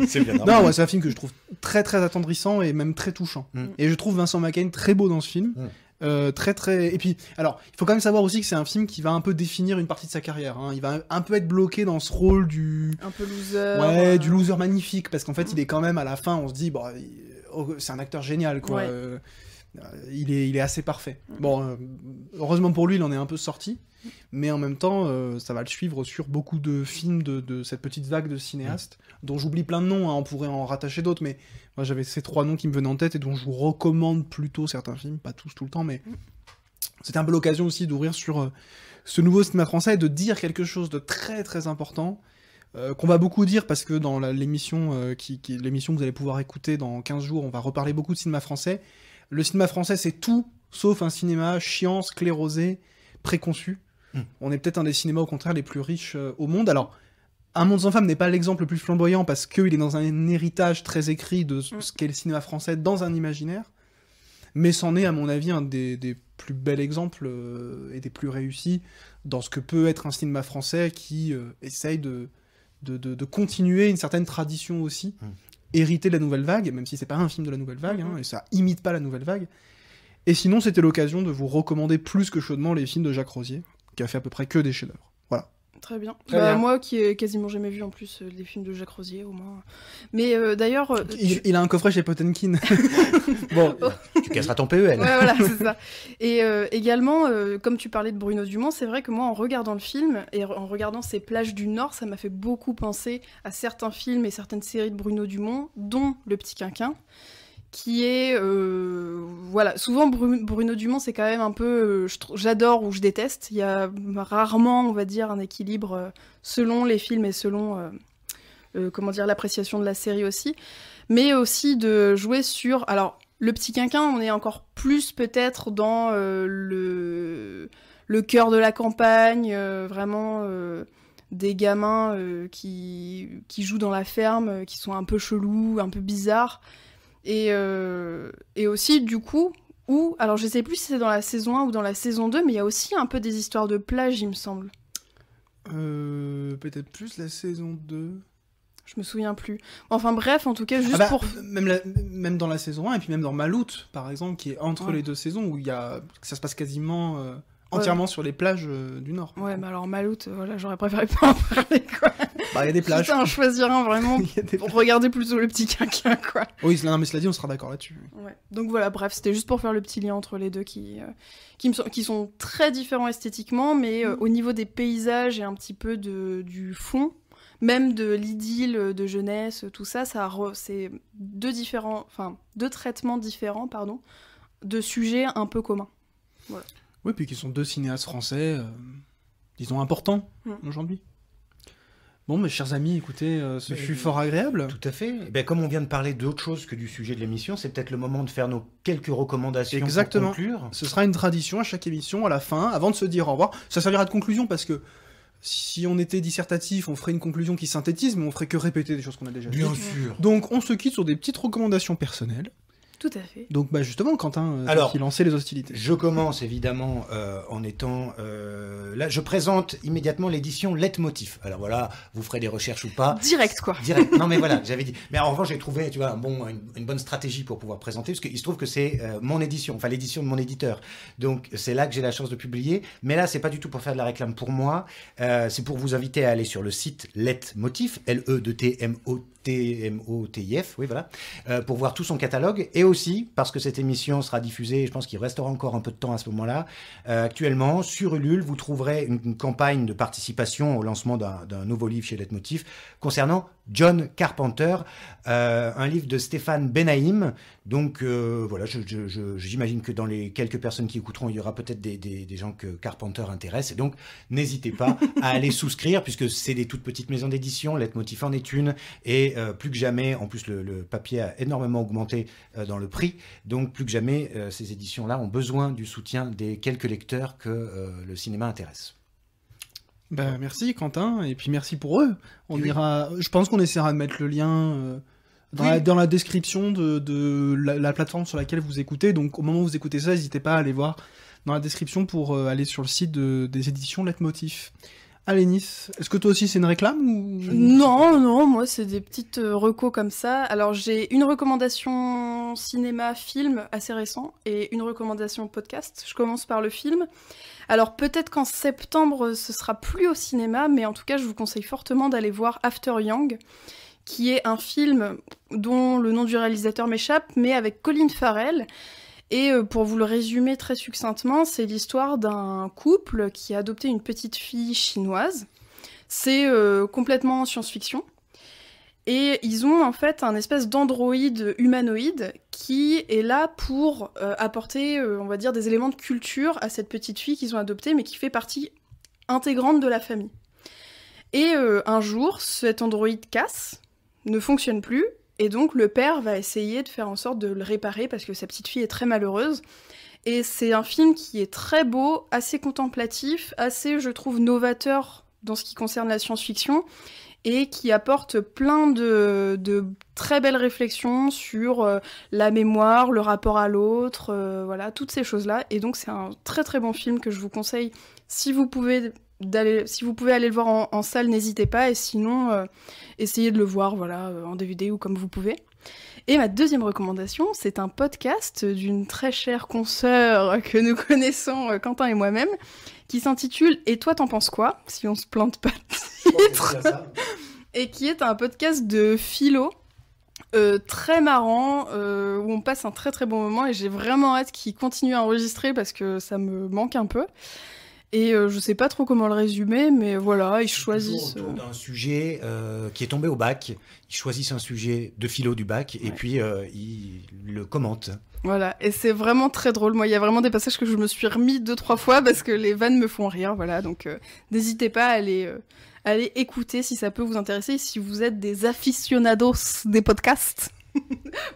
c'est bien normal. Non, c'est un film que je trouve très très attendrissant et même très touchant. Et je trouve Vincent Macaigne très beau dans ce film. Très très... Et puis, alors, il faut quand même savoir aussi que c'est un film qui va un peu définir une partie de sa carrière. Il va un peu être bloqué dans ce rôle du... Un peu loser. Ouais, du loser magnifique, parce qu'en fait, il est quand même, à la fin, on se dit, c'est un acteur génial, quoi. Ouais. Il est assez parfait. Bon, heureusement pour lui, il en est un peu sorti, mais en même temps, ça va le suivre sur beaucoup de films de cette petite vague de cinéastes, dont j'oublie plein de noms, on pourrait en rattacher d'autres, mais moi j'avais ces 3 noms qui me venaient en tête et dont je vous recommande plutôt certains films, pas tous tout le temps, mais c'était un peu l'occasion aussi d'ouvrir sur ce nouveau cinéma français et de dire quelque chose de très très important qu'on va beaucoup dire parce que dans l'émission l'émission que vous allez pouvoir écouter dans 15 jours, on va reparler beaucoup de cinéma français. Le cinéma français, c'est tout sauf un cinéma chiant, sclérosé, préconçu. On est peut-être un des cinémas, au contraire, les plus riches au monde. Alors, Un monde sans femme n'est pas l'exemple le plus flamboyant parce qu'il est dans un héritage très écrit de ce qu'est le cinéma français dans un imaginaire, mais c'en est, à mon avis, un des plus bels exemples et des plus réussis dans ce que peut être un cinéma français qui essaye de continuer une certaine tradition aussi, héritée de la Nouvelle Vague, même si c'est pas un film de la Nouvelle Vague, et ça imite pas la Nouvelle Vague. Et sinon, c'était l'occasion de vous recommander plus que chaudement les films de Jacques Rosier, qui a fait à peu près que des chefs-d'œuvre. Voilà. Très bien. Très bien. Moi qui ai quasiment jamais vu en plus les films de Jacques Rosier, au moins. Mais d'ailleurs. Il a un coffret chez Potemkin. Bon, tu casseras ton PEL. Ouais, voilà, c'est ça. Et également, comme tu parlais de Bruno Dumont, c'est vrai que moi, en regardant le film et en regardant ces plages du Nord, ça m'a fait beaucoup penser à certains films et certaines séries de Bruno Dumont, dont Le Petit Quinquin, qui est... voilà, souvent Bruno Dumont, c'est quand même un peu... j'adore ou je déteste. Il y a rarement, on va dire, un équilibre selon les films et selon... comment dire, l'appréciation de la série aussi. Mais aussi de jouer sur... Alors, Le Petit Quinquin, on est encore plus peut-être dans le cœur de la campagne, vraiment... des gamins qui jouent dans la ferme, qui sont un peu chelous, un peu bizarres. Et aussi, du coup, alors je sais plus si c'est dans la saison 1 ou dans la saison 2, mais il y a aussi un peu des histoires de plage, il me semble. Peut-être plus la saison 2. Je me souviens plus. Enfin bref, en tout cas, juste pour... Même dans la saison 1, et puis même dans Maloute, par exemple, qui est entre les deux saisons, où ça se passe quasiment... entièrement sur les plages du Nord. Ouais, mais alors Maloute, voilà, j'aurais préféré pas en parler, quoi. Bah, il y a des plages. Putain, choisir un, vraiment, pour regarder plutôt Le Petit Quinquin, quoi. Oui, non, mais cela dit, on sera d'accord là-dessus. Ouais. Donc voilà, bref, c'était juste pour faire le petit lien entre les deux qui sont très différents esthétiquement, mais au niveau des paysages et un petit peu du fond, même de l'idylle de jeunesse, tout ça, c'est deux traitements différents, de sujets un peu communs. Voilà. Oui, puis qui sont deux cinéastes français, disons, importants aujourd'hui. Bon, mes chers amis, écoutez, ce fut fort agréable. Tout à fait. Et bien, comme on vient de parler d'autre chose que du sujet de l'émission, c'est peut-être le moment de faire nos quelques recommandations. Exactement. Pour conclure. Ce sera une tradition à chaque émission, à la fin, avant de se dire au revoir. Ça servira de conclusion, parce que si on était dissertatif, on ferait une conclusion qui synthétise, mais on ferait que répéter des choses qu'on a déjà dites. Bien sûr. Donc, on se quitte sur des petites recommandations personnelles. Tout à fait. Donc justement, Quentin, qui lançait les hostilités. Je commence évidemment en étant... là, je présente immédiatement l'édition Leitmotiv. Alors voilà, vous ferez des recherches ou pas. Direct, quoi. Direct. Non mais voilà, j'avais dit. Mais en revanche, j'ai trouvé, tu vois, une bonne stratégie pour pouvoir présenter, parce qu'il se trouve que c'est mon édition, enfin l'édition de mon éditeur. Donc c'est là que j'ai la chance de publier. Mais là, c'est pas du tout pour faire de la réclame pour moi. C'est pour vous inviter à aller sur le site Leitmotiv, Leutmotif, oui voilà, pour voir tout son catalogue, et aussi parce que cette émission sera diffusée, je pense qu'il restera encore un peu de temps à ce moment-là. Actuellement, sur Ulule, vous trouverez une campagne de participation au lancement d'un nouveau livre chez Leitmotiv concernant John Carpenter, un livre de Stéphane Benaïm. Donc voilà, j'imagine que dans les quelques personnes qui écouteront, il y aura peut-être des gens que Carpenter intéresse, et donc n'hésitez pas à aller souscrire, puisque c'est des toutes petites maisons d'édition, Leitmotiv en est une, et plus que jamais, en plus le papier a énormément augmenté dans le prix, donc plus que jamais ces éditions-là ont besoin du soutien des quelques lecteurs que le cinéma intéresse. Ben, merci Quentin, et puis merci pour eux. Je pense qu'on essaiera de mettre le lien dans la description de la plateforme sur laquelle vous écoutez, donc au moment où vous écoutez ça, n'hésitez pas à aller voir dans la description pour aller sur le site des éditions Leitmotiv. Alénis, est-ce que toi aussi c'est une réclame ou... Non, moi c'est des petites recos comme ça. Alors j'ai une recommandation cinéma-film assez récent et une recommandation podcast. Je commence par le film. Alors peut-être qu'en septembre ce sera plus au cinéma, mais en tout cas je vous conseille fortement d'aller voir After Yang, qui est un film dont le nom du réalisateur m'échappe, mais avec Colin Farrell. Et pour vous le résumer très succinctement, c'est l'histoire d'un couple qui a adopté une petite fille chinoise. C'est complètement science-fiction. Et ils ont en fait un espèce d'androïde humanoïde qui est là pour apporter, on va dire, des éléments de culture à cette petite fille qu'ils ont adoptée, mais qui fait partie intégrante de la famille. Et un jour, cet Android casse, ne fonctionne plus, et donc le père va essayer de faire en sorte de le réparer parce que sa petite fille est très malheureuse. Et c'est un film qui est très beau, assez contemplatif, assez, je trouve, novateur dans ce qui concerne la science-fiction, et qui apporte plein de très belles réflexions sur la mémoire, le rapport à l'autre, voilà, toutes ces choses-là. Et donc c'est un très très bon film que je vous conseille. Si vous pouvez aller le voir en salle, n'hésitez pas, et sinon, essayez de le voir voilà, en DVD ou comme vous pouvez. Et ma deuxième recommandation, c'est un podcast d'une très chère consoeur que nous connaissons, Quentin et moi-même, qui s'intitule « Et toi, t'en penses quoi ?» si on se plante pas le titre. Et qui est un podcast de philo, très marrant, où on passe un très très bon moment, et j'ai vraiment hâte qu'il continue à enregistrer parce que ça me manque un peu. Et je sais pas trop comment le résumer, mais voilà, ils choisissent... Autour d'un sujet qui est tombé au bac. Ils choisissent un sujet de philo du bac, et puis ils le commentent. Voilà, et c'est vraiment très drôle. Moi, il y a vraiment des passages que je me suis remis 2-3 fois parce que les vannes me font rire, voilà. Donc, n'hésitez pas à aller écouter si ça peut vous intéresser, si vous êtes des aficionados des podcasts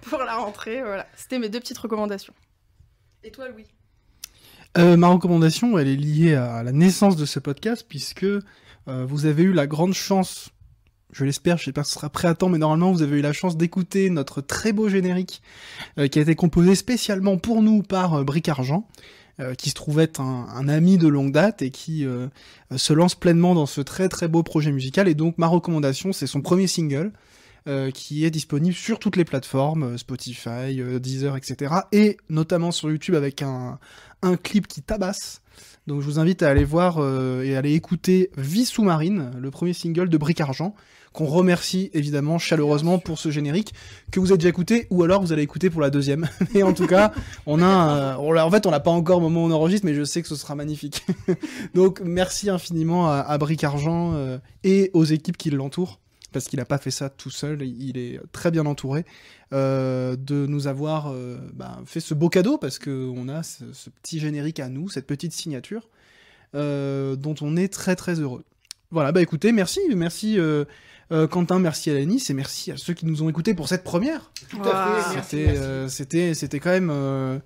pour la rentrée, voilà. C'était mes 2 petites recommandations. Et toi, Louis ? Ma recommandation, elle est liée à la naissance de ce podcast, puisque vous avez eu la grande chance, je l'espère, je sais pas si ce sera prêt à temps, mais normalement vous avez eu la chance d'écouter notre très beau générique qui a été composé spécialement pour nous par Bric Argent, qui se trouve être un ami de longue date et qui se lance pleinement dans ce très très beau projet musical. Et donc ma recommandation, c'est son premier single, qui est disponible sur toutes les plateformes, Spotify, Deezer, etc. Et notamment sur YouTube avec un clip qui tabasse. Donc je vous invite à aller voir et à aller écouter Vie sous-marine, le premier single de Bric Argent, qu'on remercie évidemment chaleureusement pour ce générique, que vous avez déjà écouté, ou alors vous allez écouter pour la deuxième. Mais en tout cas, en fait on l'a pas encore au moment où on enregistre, mais je sais que ce sera magnifique. Donc merci infiniment à Bric Argent et aux équipes qui l'entourent, parce qu'il n'a pas fait ça tout seul, il est très bien entouré, de nous avoir fait ce beau cadeau, parce qu'on a ce petit générique à nous, cette petite signature, dont on est très très heureux. Voilà, écoutez, merci Quentin, merci à Alanis, et merci à ceux qui nous ont écoutés pour cette première. Tout à fait, c'était quand même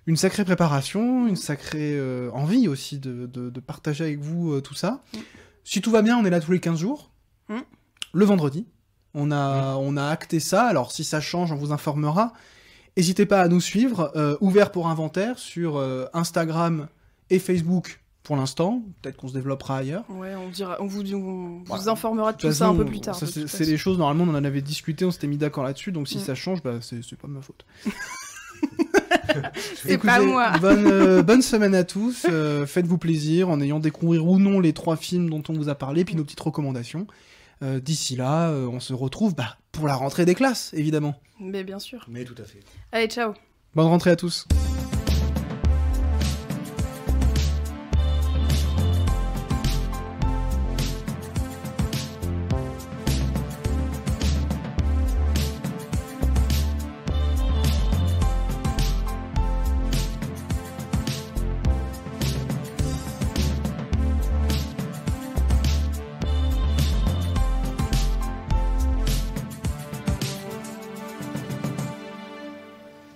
une sacrée préparation, une sacrée envie aussi de partager avec vous tout ça. Si tout va bien, on est là tous les 15 jours. Le vendredi, on a acté ça. Alors si ça change, on vous informera. N'hésitez pas à nous suivre, ouvert pour inventaire sur Instagram et Facebook pour l'instant. Peut-être qu'on se développera ailleurs. Ouais, on vous informera de tout ça un peu plus tard. C'est des choses, normalement on en avait discuté, on s'était mis d'accord là-dessus, donc si ça change, c'est pas de ma faute. C'est pas moi. Bonne semaine à tous, faites-vous plaisir en ayant découvert ou non les 3 films dont on vous a parlé, puis nos petites recommandations. D'ici là, on se retrouve pour la rentrée des classes, évidemment. Mais bien sûr. Mais tout à fait. Allez, ciao. Bonne rentrée à tous.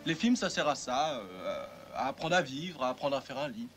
Les films, ça sert à ça, à apprendre à vivre, à apprendre à faire un lit.